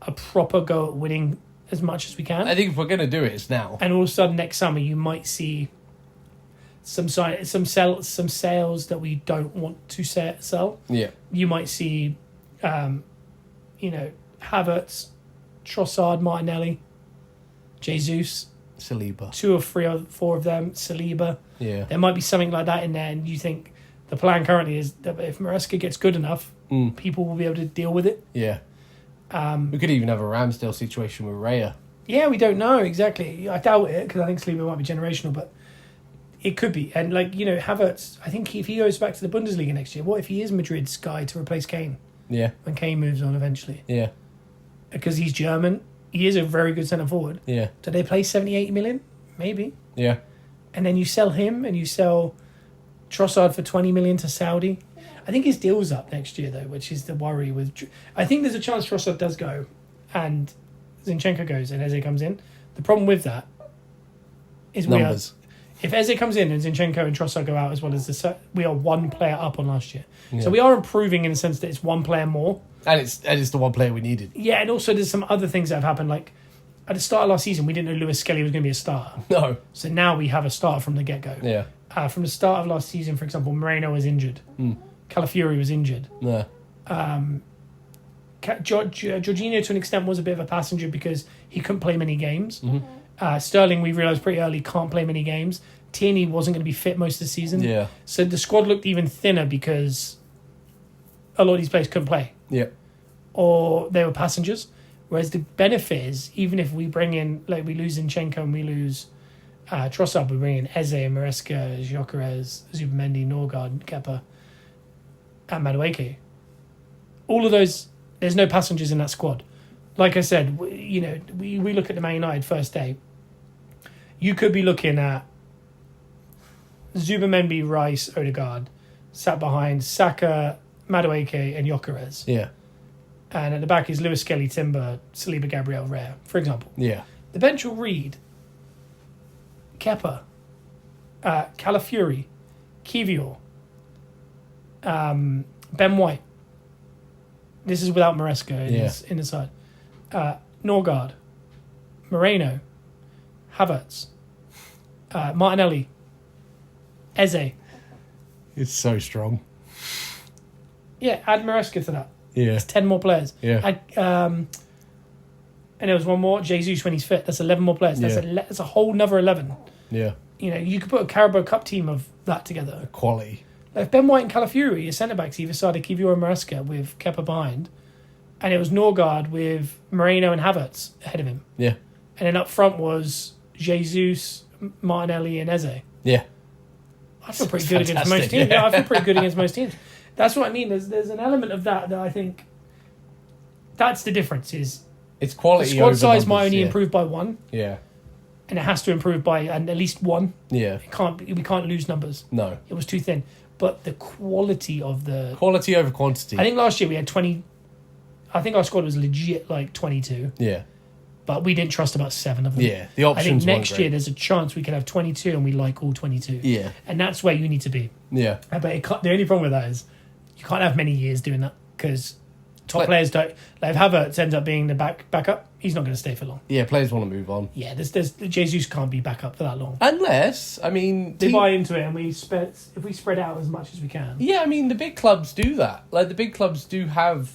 a proper go at winning as much as we can. I think if we're going to do it, it's now. And all of a sudden, next summer, you might see some sales that we don't want to sell. Yeah. You might see, Havertz, Trossard, Martinelli, Jesus, Saliba. 2 or 3 or 4 of them, Saliba. Yeah. There might be something like that in there, and you think the plan currently is that if Maresca gets good enough, people will be able to deal with it. Yeah. We could even have a Ramsdale situation with Raya. Yeah, we don't know exactly. I doubt it because I think Saliba might be generational, but it could be. And Havertz, I think if he goes back to the Bundesliga next year, what if he is Madrid's guy to replace Kane? Yeah. When Kane moves on eventually. Yeah. Because he's German. He is a very good centre forward. Yeah. Do they play 70, 80 million? Maybe. Yeah. And then you sell him and you sell Trossard for 20 million to Saudi. I think his deal's up next year, though, which is the worry with... I think there's a chance Trossard does go and Zinchenko goes and Eze comes in. The problem with that is Numbers. if Eze comes in and Zinchenko and Trossard go out as well as we are 1 player up on last year. Yeah. So we are improving in the sense that it's 1 player more. And it's the one player we needed. Yeah, and also there's some other things that have happened. Like at the start of last season, we didn't know Lewis Skelly was going to be a starter. No. So now we have a starter from the get-go. Yeah. From the start of last season, for example, Moreno was injured. Calafiori was injured. Yeah. Jorginho, to an extent, was a bit of a passenger because he couldn't play many games. Sterling, we realised pretty early, can't play many games. Tierney wasn't going to be fit most of the season. Yeah. So the squad looked even thinner because a lot of these players couldn't play. Yeah. Or they were passengers. Whereas the benefit is, even if we bring in, like we lose Zinchenko and we lose Trossard, we bring in Eze, Maresca, Gyokeres, Zubamendi, Norgard, Kepa, and Madueke. All of those, there's no passengers in that squad. Like I said, we look at the Man United first day. You could be looking at Zubamendi, Rice, Odegaard, sat behind Saka, Madueke, and Gyokeres. Yeah. And at the back is Lewis Skelly, Timber, Saliba, Gabriel, Raya, for example. Yeah. The bench will read Kepa, Calafiori, Kivior, Ben White. This is without Maresca in the side. Norgard, Moreno, Havertz, Martinelli, Eze. It's so strong. Yeah, add Maresca to that. Yeah. That's 10 more players. Yeah. And there was one more, Jesus, when he's fit. That's 11 more players. That's a whole another 11. Yeah. You could put a Carabao Cup team of that together. Quality. Like if Ben White and Calafiori are centre-backs either side of Kivior and Maresca with Kepa behind, and it was Norgard with Moreno and Havertz ahead of him. Yeah. And then up front was Jesus, Martinelli and Eze. Yeah. I feel pretty It's good against most fantastic, teams. yeah. Yeah, I feel pretty good against most teams. That's what I mean. There's an element of that I think that's the difference is It's the quality. squad over size numbers, might only yeah. improve by 1, Yeah. and it has to improve by at least 1. Yeah. We can't lose numbers. No. It was too thin. But the quality of the... Quality over quantity. I think last year we had 20... I think our squad was legit like 22, Yeah. but we didn't trust about 7 of them. Yeah. The I options think weren't next great. year there's a chance we could have 22 and we like all 22. Yeah. And that's where you need to be. Yeah. But the only problem with that is you can't have many years doing that because top players don't... Like if Havertz ends up being the backup, he's not going to stay for long. Yeah. Players want to move on. Yeah, Jesus can't be backup for that long. Unless, I mean... They buy into it and if we spread out as much as we can. Yeah, I mean, the big clubs do that. Like, the big clubs do have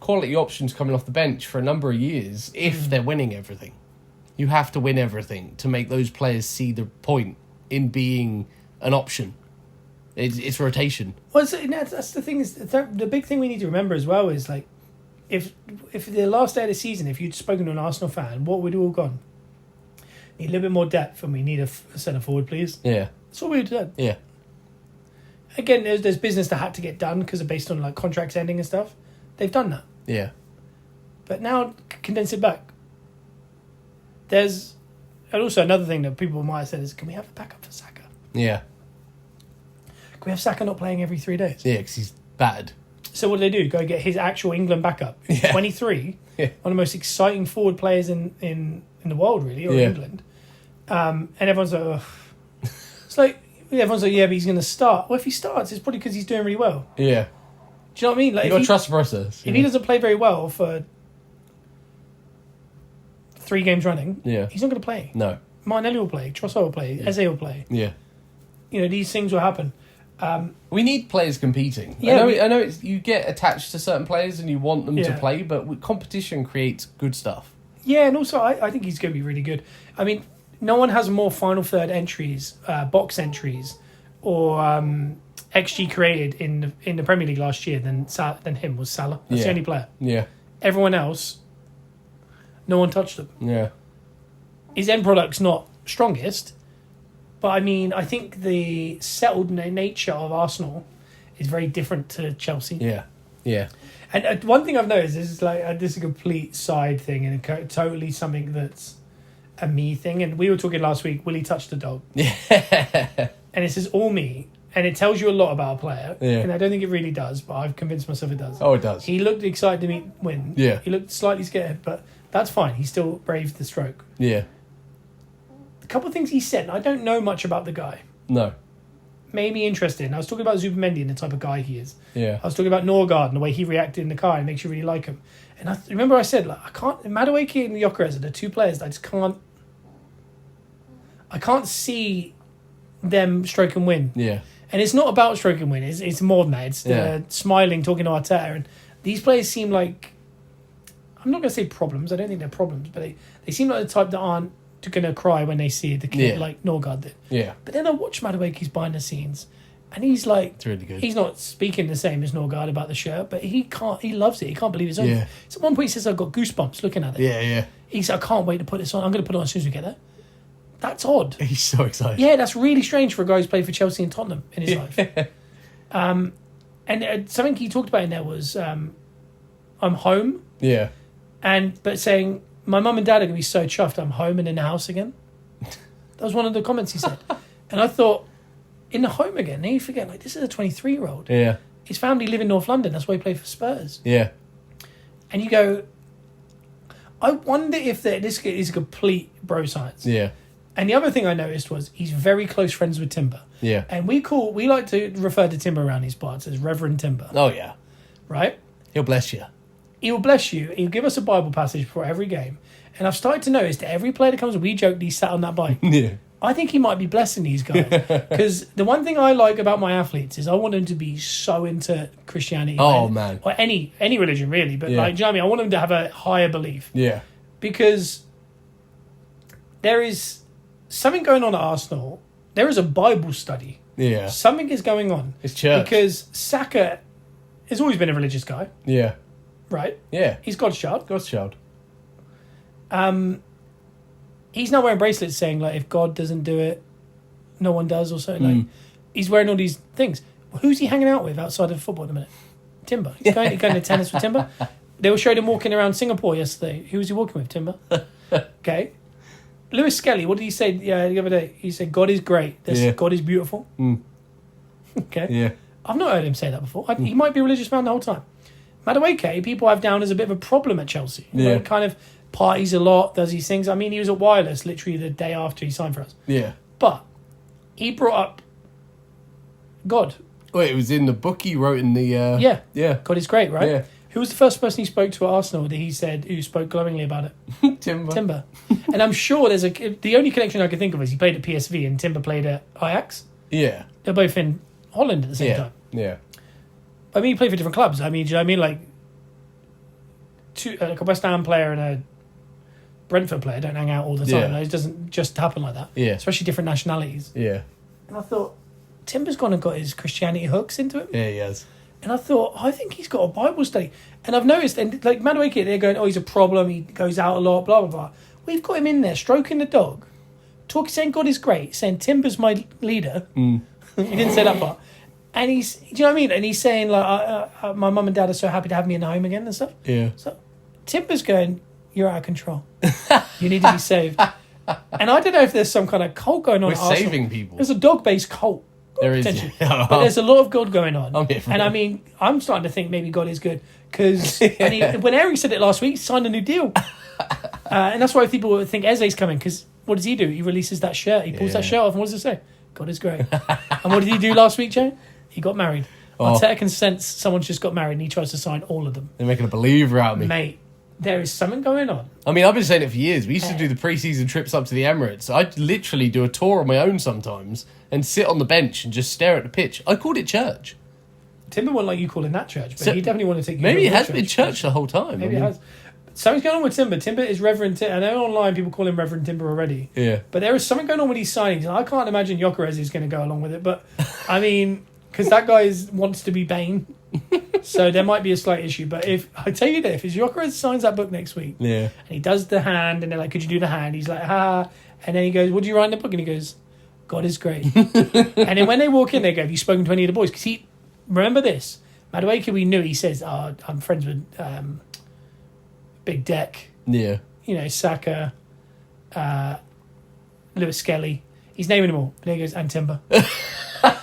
quality options coming off the bench for a number of years if they're winning everything. You have to win everything to make those players see the point in being an option. It's rotation. Well, that's the thing is the big thing we need to remember as well is like if the last day of the season, if you'd spoken to an Arsenal fan, what would have all gone? Need a little bit more depth and we need a centre forward, please. Yeah. That's what we would have done. Yeah. Again, there's business that had to get done because of based on like contracts ending and stuff. They've done that. Yeah. But now condense it back. And also another thing that people might have said is, can we have a backup for Saka? Yeah. Can we have Saka not playing every 3 days? Yeah, because he's bad. So what do they do? Go get his actual England backup. Yeah. 23. Yeah. One of the most exciting forward players in the world, really, or Yeah. England. And everyone's like, ugh. It's like, everyone's like, yeah, but he's going to start. Well, if he starts, it's probably because he's doing really well. Yeah. Do you know what I mean? Like, You got to trust the process. if he doesn't play very well for 3 games running, Yeah. he's not going to play. No. Martinelli will play. Trossard will play. Eze will play. Yeah. You know, these things will happen. We need players competing. Yeah, I know you get attached to certain players and you want them to Yeah. play, but competition creates good stuff. Yeah, and also I think he's going to be really good. I mean, no one has more final third entries, box entries, or XG created in the Premier League last year than him was Salah. That's the Yeah. only player. Yeah. Everyone else, no one touched him. Yeah. His end product's not strongest, but I mean, I think the settled nature of Arsenal is very different to Chelsea. Yeah. Yeah. And one thing I've noticed is this is a complete side thing and totally something that's a me thing. And we were talking last week. Will he touch the dog? Yeah. And this is all me, and it tells you a lot about a player. Yeah. And I don't think it really does, but I've convinced myself it does. Oh, it does. He looked excited to win. Yeah. He looked slightly scared, but that's fine. He still braved the stroke. Yeah. A couple of things he said. I don't know much about the guy. No. Made me interested. And I was talking about Zubimendi and the type of guy he is. Yeah. I was talking about Norgard and the way he reacted in the car. It makes you really like him. And remember I said, like, I can't... Madueke and Gyokeres are the 2 players that I just can't... I can't see them stroke and win. Yeah. And it's not about stroke and win. It's more than that. It's smiling, talking to Arteta. And these players seem like... I'm not going to say problems. I don't think they're problems. But they seem like the type that aren't going to cry when they see the kid like Norgard did. Yeah. But then I watch Madueke's behind the scenes. And he's like... It's really good. He's not speaking the same as Norgard about the shirt. But he loves it. He can't believe it's on. Yeah. So at one point he says, I've got goosebumps looking at it. Yeah, yeah. He said, I can't wait to put this on. I'm going to put it on as soon as we get there. That's odd. He's so excited. Yeah, that's really strange for a guy who's played for Chelsea and Tottenham in his life. And something he talked about in there was, I'm home, Yeah. but saying, my mum and dad are going to be so chuffed I'm home and in the house again. That was one of the comments he said. And I thought, in the home again, then you forget, like, this is a 23-year-old. Yeah. His family live in North London. That's why he played for Spurs. Yeah. And you go, I wonder if this is a complete bro science. Yeah. And the other thing I noticed was he's very close friends with Timber. Yeah. And we like to refer to Timber around these parts as Reverend Timber, Oh, yeah. right? He'll bless you. He will bless you. He'll give us a Bible passage before every game. And I've started to notice that every player that comes, we joke that he's sat on that bike. Yeah. I think he might be blessing these guys. Because the one thing I like about my athletes is I want them to be so into Christianity. Oh, man. Or any religion, really. But, Yeah. like, do you know what I mean? I want them to have a higher belief. Yeah. Because there is something going on at Arsenal. There is a Bible study. Yeah. Something is going on. It's church. Because Saka has always been a religious guy, Yeah. right? Yeah. He's God's child. God's child. He's now wearing bracelets saying, like, if God doesn't do it, no one does, or something. Like, he's wearing all these things. Who's he hanging out with outside of football at the minute? Timber. He's going to tennis with Timber. They were showing him walking around Singapore yesterday. Who was he walking with? Timber. Okay. Lewis Skelly, what did he say the other day? He said, God is great. God is beautiful. Okay. Yeah. I've not heard him say that before. He might be a religious man the whole time. Madueke, people have down as a bit of a problem at Chelsea. You know, kind of parties a lot, does these things. I mean, he was at Wireless literally the day after he signed for us. Yeah. But he brought up God. Wait, it was in the book he wrote in the... Yeah. Yeah. God is great, right? Yeah. Who was the first person he spoke to at Arsenal that he said, who spoke glowingly about it? Timber. Timber. And I'm sure the only connection I can think of is he played at PSV and Timber played at Ajax. Yeah. They're both in Holland at the same time. Yeah. I mean, he played for different clubs. I mean, do you know what I mean? Like, like a West Ham player and a Brentford player don't hang out all the time. Yeah. Like, it doesn't just happen like that. Yeah. Especially different nationalities. Yeah. And I thought, Timber's gone and got his Christianity hooks into him. Yeah, he has. And I thought, I think he's got a Bible study. And I've noticed, and like Madueke, they're going, oh, he's a problem. He goes out a lot, blah, blah, blah. We've got him in there, stroking the dog, saying God is great, saying Timber's my leader. He didn't say that part. And do you know what I mean? And he's saying, like, my mum and dad are so happy to have me in the home again and stuff. Yeah. So Timber's going, you're out of control. You need to be saved. And I don't know if there's some kind of cult going on We're at Arsenal. saving people. There's a dog-based cult. There is. Potentially. Yeah. But there's a lot of God going on. I'm here for and it. I mean, I'm starting to think maybe God is good. Because when Eric said it last week, he signed a new deal. And that's why people think Eze's coming. Because what does he do? He releases that shirt. He pulls that shirt off. And what does it say? God is great. And what did he do last week, Jane? He got married. Arteta can sense someone's just got married and he tries to sign all of them. They're making a believer out of me. Mate, There is something going on. I mean, I've been saying it for years. We used to do the pre-season trips up to the Emirates. I'd literally do a tour on my own sometimes and sit on the bench and just stare at the pitch. I called it church. Timber won't like you calling that church, but So, he definitely want to take you. Maybe to it a has church. been church the whole time. Maybe it has. Something's going on with Timber. Timber is Reverend Timber. I know online people call him Reverend Timber already. Yeah. But there is something going on with these signings, and I can't imagine Gyokeres is going to go along with it. But, I mean, because that guy wants to be Bane. So there might be a slight issue. But if I tell you this, if Gyokeres signs that book next week, Yeah. and he does the hand, and they're like, could you do the hand? He's like, ha. And then he goes, what do you write in the book? And he goes, God is great. And then when they walk in, they go, have you spoken to any of the boys? Because he, remember this, Madueke, we knew, he says, oh, I'm friends with Big Deck. Yeah. You know, Saka, Lewis Skelly. He's naming them all. And then he goes, and Timber.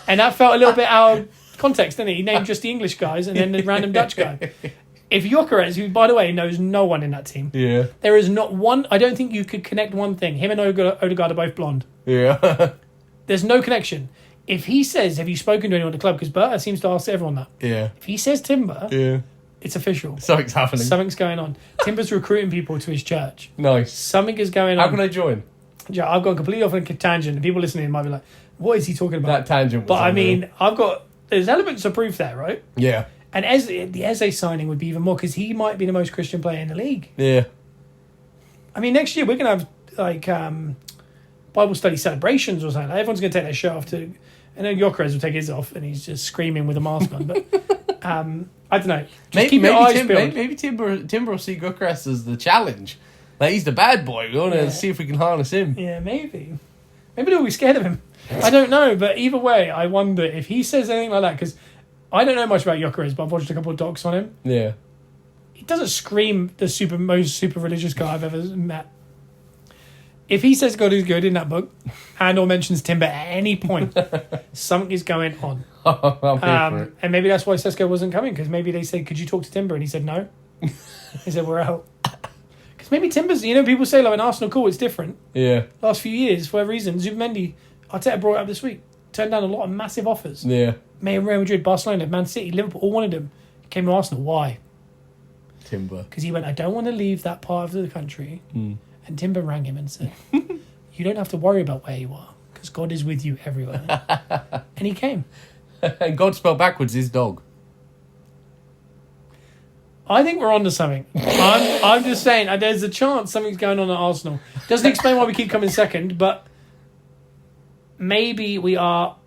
And that felt a little bit out of context, didn't it? He named just the English guys and then the random Dutch guy. If Gyokeres, who, by the way, knows no one in that team, Yeah. there is not one... I don't think you could connect one thing. Him and Odegaard are both blonde. Yeah. There's no connection. If he says, have you spoken to anyone at the club? Because Berta seems to ask everyone that. Yeah. If he says Timber, Yeah. it's official. Something's happening. Something's going on. Timber's recruiting people to his church. Nice. Something is going How on. can I join? Yeah, I've gone completely off on a tangent, and people listening might be like, what is he talking about? That tangent was But I unreal. mean, there's elements of proof there, right? Yeah. And the Eze signing would be even more, because he might be the most Christian player in the league. Yeah. I mean, next year we're going to have, like, Bible study celebrations or something. Like, everyone's going to take their shirt off to... And then Gyokeres will take his off, and he's just screaming with a mask on. But I don't know. Just keep your eyes peeled. Maybe Timber will see Gyokeres as the challenge. Like, he's the bad boy. We want to see if we can harness him. Yeah, maybe. Maybe they'll be scared of him. I don't know, but either way, I wonder if he says anything like that, because I don't know much about Gyokeres, but I've watched a couple of docs on him. Yeah. He doesn't scream the most super religious guy I've ever met. If he says God is good in that book, and or mentions Timber at any point, something is going on. I'm here for it. And maybe that's why Sesko wasn't coming, because maybe they said, could you talk to Timber? And he said no. He said, we're out. Because maybe Timber's, people say, like, an Arsenal call, it's different. Yeah. Last few years, for whatever reason, Zubimendi, Arteta brought it up this week, turned down a lot of massive offers. Yeah. Real Madrid, Barcelona, Man City, Liverpool, all wanted him. Came to Arsenal. Why? Timber. Because he went, I don't want to leave that part of the country. And Timber rang him and said, you don't have to worry about where you are, because God is with you everywhere. And he came. And God spelled backwards is dog. I think we're onto something. I'm just saying, there's a chance something's going on at Arsenal. Doesn't explain why we keep coming second, but maybe we are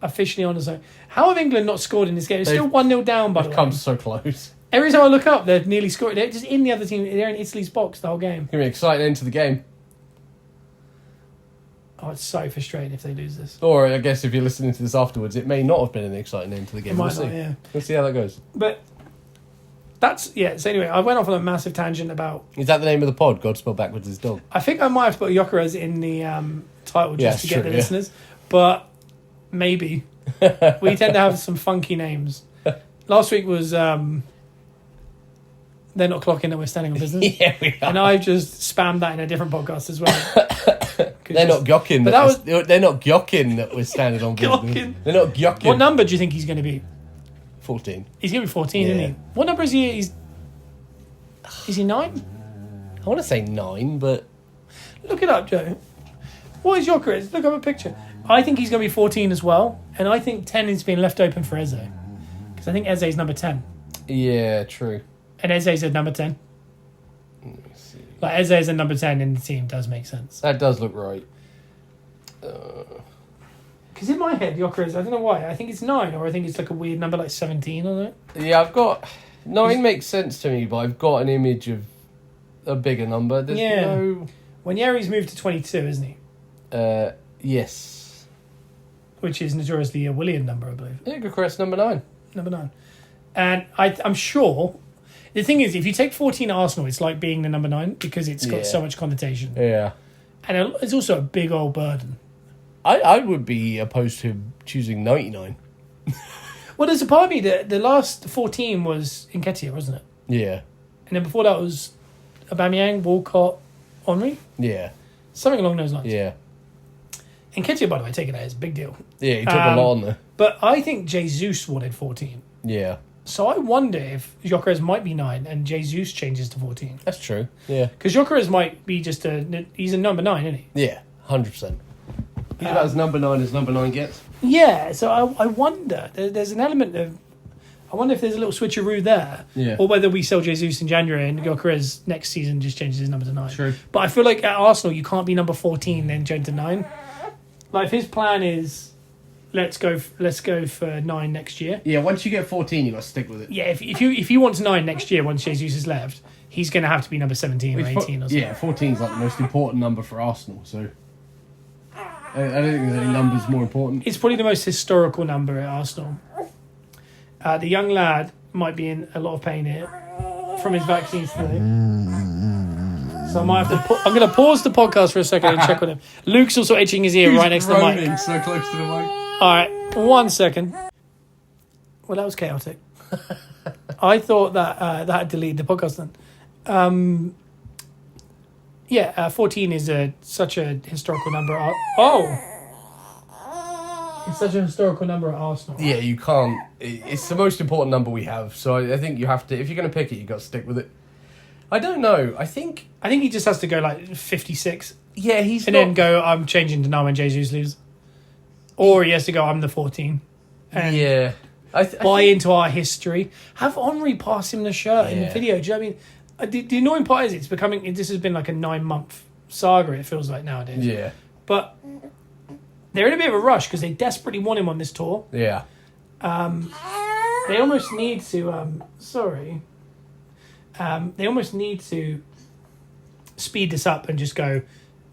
officially onto something. How have England not scored in this game? It's still 1-0 down, by the way. Come so close. Every time I look up, they've nearly scored. They're just in the other team. They're in Italy's box the whole game. Give me an exciting end to the game. Oh, it's so frustrating if they lose this. Or I guess if you're listening to this afterwards, it may not have been an exciting end to the game. It might We'll not, see. yeah. We'll see how that goes. But that's, yeah. So anyway, I went off on a massive tangent about... Is that the name of the pod? God spelled backwards is dog. I think I might have to put Gyokeres in the title just to get the yeah. listeners. But maybe. We tend to have some funky names. Last week was... They're not clocking that we're standing on business. Yeah, we are. And I just spammed that in a different podcast as well. They're not gyoking. But They're not gyoking that we're standing on business. Gyoking. They're not gyoking. What number do you think he's going to be? 14. He's going to be 14, Yeah. isn't he? What number is he? Is he 9? I want to say 9, but... Look it up, Joe. What is Gyokeres? Look up a picture. I think he's going to be 14 as well. And I think 10 is being left open for Eze. Because I think Eze is number 10. Yeah, true. And Eze is at number 10. Let me see. Like, Eze is at number 10 in the team. Does make sense. That does look right. Because in my head, Gyokeres, I don't know why. I think it's 9, or I think it's like a weird number like 17 or that. Yeah, I've got... 9 makes sense to me, but I've got an image of a bigger number. There's no... When Yeri's moved to 22, isn't he? Yes. Which is notoriously a Willian number, I believe. Yeah, Gyokeres number 9. Number 9. And I'm sure... The thing is, if you take 14 at Arsenal, it's like being the number 9 because it's got Yeah. so much connotation. Yeah. And it's also a big old burden. I would be opposed to choosing 99. Well, there's a part of me that the last 14 was Nketiah, wasn't it? Yeah. And then before that was Aubameyang, Walcott, Henry? Yeah. Something along those lines. Yeah. Nketiah, by the way, taking that is a big deal. Yeah, he took a lot on there. But I think Jesus wanted 14. Yeah. So I wonder if Gyökeres might be 9 and Jesus changes to 14. That's true. Yeah. Because Gyökeres might be just he's a number 9, isn't he? Yeah, 100%. He's about as number 9 gets. Yeah, so I wonder. There's an element of... I wonder if there's a little switcheroo there. Yeah. Or whether we sell Jesus in January and Gyökeres next season just changes his number to 9. True. But I feel like at Arsenal, you can't be number 14 then change to 9. Like, if his plan is... Let's go for 9 next year. Yeah, once you get 14, you got to stick with it. Yeah, if he wants 9 next year once Jesus has left, he's going to have to be number 17 or 18 or something. Yeah, 14 is like the most important number for Arsenal, so... I don't think there's any numbers more important. It's probably the most historical number at Arsenal. The young lad might be in a lot of pain here from his vaccines today. So I might have to... I'm going to pause the podcast for a second and check on him. Luke's also itching his ear right next to the mic. He's so close to the mic. All right, 1 second. Well, that was chaotic. I thought that that had deleted the podcast then. 14 is such a historical number. It's such a historical number at Arsenal. Yeah, you can't... It's the most important number we have, so I think you have to... If you're going to pick it, you've got to stick with it. I don't know. I think he just has to go like 56. Yeah, he's and then go, I'm changing to 9 when Jesus leaves. Or he has to go, I'm the 14. And yeah. buy into our history. Have Henri pass him the shirt in the video. Do you know what I mean? The annoying part is this has been like a 9-month saga, it feels like nowadays. Yeah. But they're in a bit of a rush because they desperately want him on this tour. Yeah. They almost need to... they almost need to speed this up and just go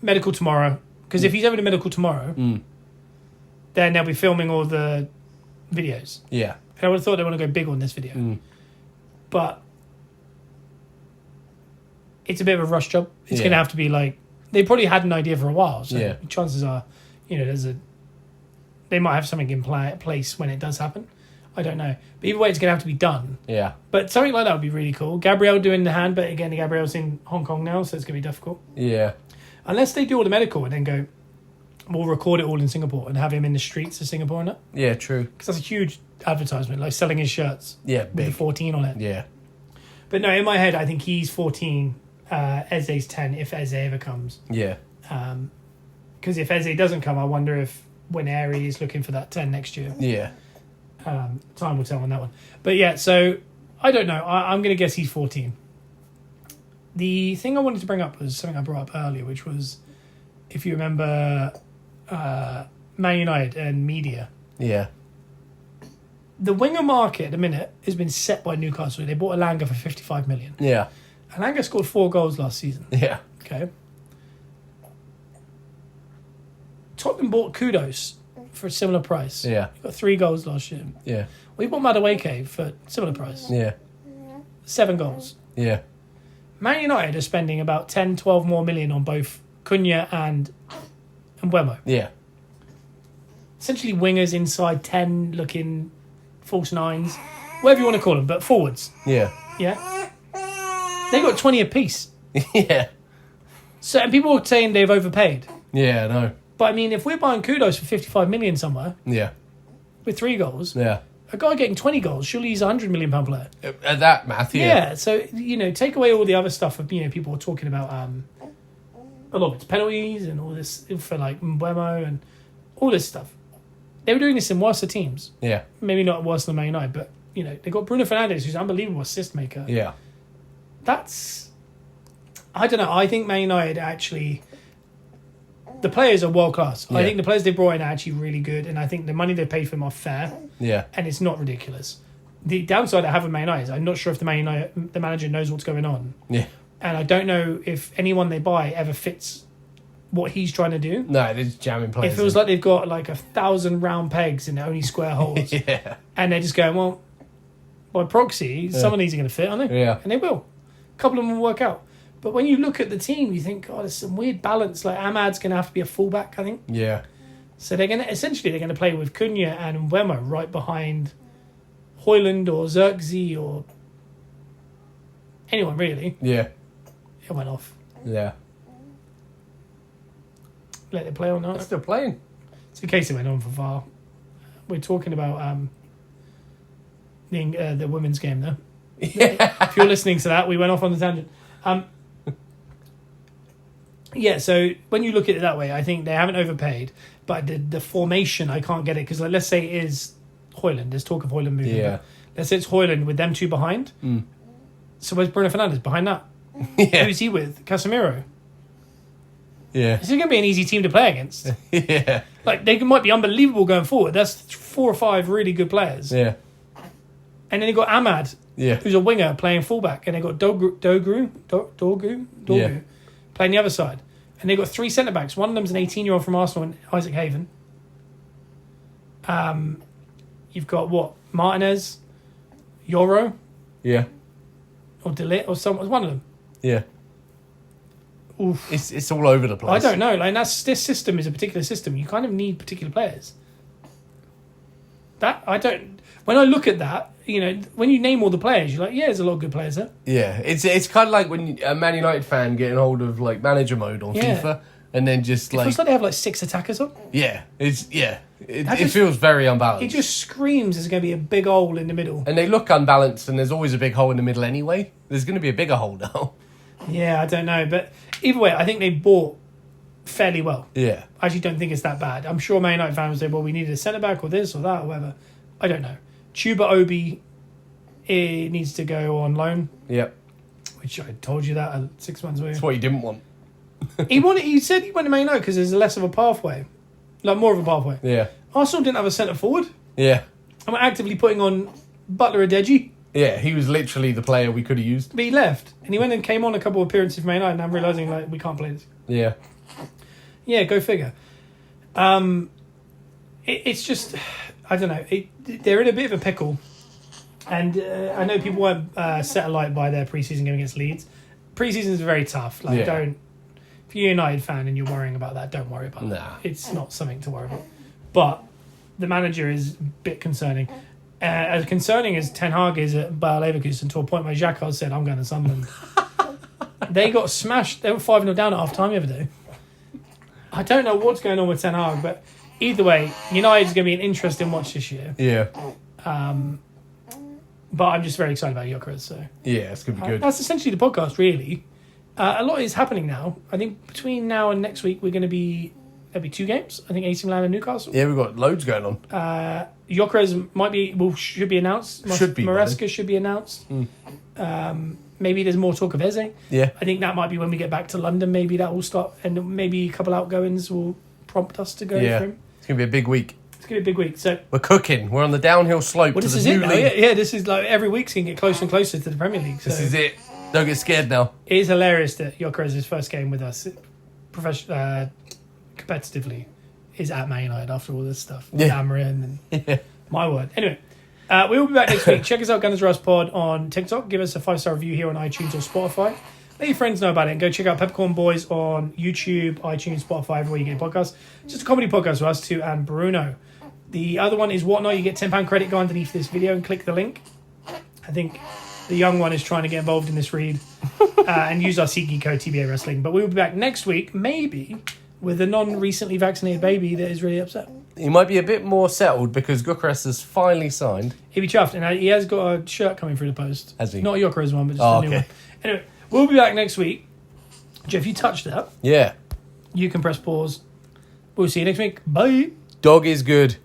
medical tomorrow. Because if he's having a medical tomorrow, then they'll be filming all the videos. Yeah. And I would have thought they want to go big on this video. But it's a bit of a rush job. It's going to have to be like... They probably had an idea for a while. So chances are, they might have something in place when it does happen. I don't know. But either way, it's going to have to be done. Yeah. But something like that would be really cool. Gabriel doing the hand, but again, Gabriel's in Hong Kong now, so it's going to be difficult. Yeah. Unless they do all the medical and then go, we'll record it all in Singapore and have him in the streets of Singapore and that. Yeah, true. Because that's a huge advertisement, like selling his shirts. Yeah, with big. the 14 on it. Yeah. But no, in my head, I think he's 14, Eze's 10, if Eze ever comes. Yeah. Because if Eze doesn't come, I wonder if when Aerie is looking for that 10 next year. Yeah. Time will tell on that one. But yeah, so I don't know. I'm going to guess he's 14. The thing I wanted to bring up was something I brought up earlier, which was, if you remember, Man United and media. Yeah. The winger market at the minute has been set by Newcastle. They bought Elanga for 55 million. Yeah. Elanga scored 4 goals last season. Yeah. Okay. Tottenham bought Kudos for a similar price. Yeah. He got 3 goals last year. Yeah. We bought Madueke for similar price. Yeah. 7 goals. Yeah. Man United are spending about 10, 12 more million on both Cunha and Mbeumo. Yeah. Essentially wingers inside 10 looking false 9s. Whatever you want to call them, but forwards. Yeah. Yeah? They got 20 apiece. Yeah. So, and people are saying they've overpaid. Yeah, I know. But I mean, if we're buying Kudos for 55 million somewhere Yeah. with 3 goals, Yeah. a guy getting 20 goals, surely he's a £100 million player. At that math, yeah. Yeah, so, take away all the other stuff of, people are talking about a lot of it's penalties and all this for like Mbeumo and all this stuff. They were doing this in worse teams. Yeah. Maybe not worse than Man United, but, they got Bruno Fernandes, who's an unbelievable assist maker. Yeah. That's... I don't know. I think Man United actually... The players are world class. Yeah. I think the players they brought in are actually really good, and I think the money they paid for them are fair. Yeah. And it's not ridiculous. The downside I have with Man United is I'm not sure if the manager knows what's going on. Yeah. And I don't know if anyone they buy ever fits what he's trying to do. No, they're just jamming players. It feels like they've got like 1,000 round pegs in only square holes. Yeah. And they're just going, well, by proxy, some of these are going to fit, aren't they? Yeah. And they will. A couple of them will work out. But when you look at the team, you think, there's some weird balance. Like Ahmad's going to have to be a fullback, I think. Yeah. So they're going to play with Cunha and Mbeumo right behind Højlund or Xerxes or anyone really. Yeah. It went off. Yeah. Let it play or They're not. still playing. It's in case it went on for far. We're talking about the women's game though. Yeah. If you're listening to that, we went off on the tangent. Yeah, so when you look at it that way, I think they haven't overpaid, but the formation, I can't get it because let's say it is Hoyland. There's talk of Hoyland moving. Yeah. Let's say it's Hoyland with them two behind. So where's Bruno Fernandes behind that? Yeah. Who's he with? Casemiro. Yeah. It's going to be an easy team to play against. Yeah. Like they might be unbelievable going forward. That's 4 or 5 really good players. Yeah. And then you got Ahmad, Yeah. who's a winger playing fullback, and they got Dogu Yeah. playing the other side, and they got 3 centre backs. One of them's an 18-year-old from Arsenal, and Isaac Haven. You've got what, Martinez, Yoro, Yeah. or Delit, or someone, one of them. Yeah. Oof. It's all over the place. I don't know. Like this system is a particular system. You kind of need particular players. That I don't. When I look at that, when you name all the players, you're like, yeah, there's a lot of good players there. Yeah, it's kind of like when a Man United fan getting hold of like manager mode on Yeah. FIFA, and then just It like feels like they have like 6 attackers on. it feels very unbalanced. It just screams there's going to be a big hole in the middle. And they look unbalanced, and there's always a big hole in the middle anyway. There's going to be a bigger hole now. Yeah, I don't know, but either way, I think they bought fairly well. Yeah, I actually don't think it's that bad. I'm sure Man United fans would say, well, we needed a centre back or this or that or whatever. I don't know. Chuba Obi, it needs to go on loan, yep. which I told you that 6 months ago. That's what you didn't want. He said he went to Man United because there's less of a pathway, like more of a pathway. Yeah, Arsenal didn't have a centre forward. yeah, I'm actively putting on Butler Adeji, yeah. He was literally the player we could have used. but he left and he went and came on a couple of appearances for Man United, and I'm realising like we can't play this. Yeah, Yeah, go figure. It's just, I don't know. They're in a bit of a pickle, and I know people weren't set alight by their preseason game against Leeds. Preseason is very tough. Like, Yeah. if you're a United fan and you're worrying about that, don't worry about Nah. that. It's not something to worry about. But the manager is a bit concerning. As concerning as Ten Hag is at Bayer Leverkusen, to a point where Xhaka said, "I'm going to Sunderland." They got smashed. They were 5-0 down at half time the other day. I don't know what's going on with Ten Hag, but either way, United's going to be an interesting watch this year. yeah, But I'm just very excited about Gyokeres. So yeah. It's gonna be good. that's essentially the podcast, really. A lot is happening now. I think between now and next week, there'll be 2 games. I think AC Milan and Newcastle. Yeah, we've got loads going on. Gyokeres should be announced. Should be, Maresca should be announced. Maybe there's more talk of Eze. Yeah, I think that might be when we get back to London. Maybe that will start, and maybe a couple outgoings will prompt us to go yeah. for him. It's gonna be a big week. It's going to be a big week. So, We're cooking. We're on the downhill slope well, to this the is new it now. league. Yeah, this is like every week's going to get closer and closer to the Premier League. So This is it. Don't get scared now. it is hilarious that Gyokeres' first game with us, competitively, is at Man United after all this stuff. Yeah. Amarin and Yeah. my word. Anyway, we will be back next week. Check us out, Gunners Rust Pod on TikTok. Give us a 5-star review here on iTunes or Spotify. Let your friends know about it, and go check out Peppercorn Boys on YouTube, iTunes, Spotify, everywhere you get podcasts. Just a comedy podcast with us two and Bruno. The other one is Whatnot. You get £10 credit. Go underneath this video and click the link. I think the young one is trying to get involved in this read and use our SeatGeek code TBA Wrestling. But we will be back next week, maybe, with a non-recently vaccinated baby that is really upset. He might be a bit more settled because Gyokeres has finally signed. He'll be chuffed. And he has got a shirt coming through the post. Has he? Not a Gyokeres one, but just Oh, a new okay. one. Anyway, we'll be back next week. Jeff, you touched that. Yeah. You can press pause. We'll see you next week. Bye. Dog is good.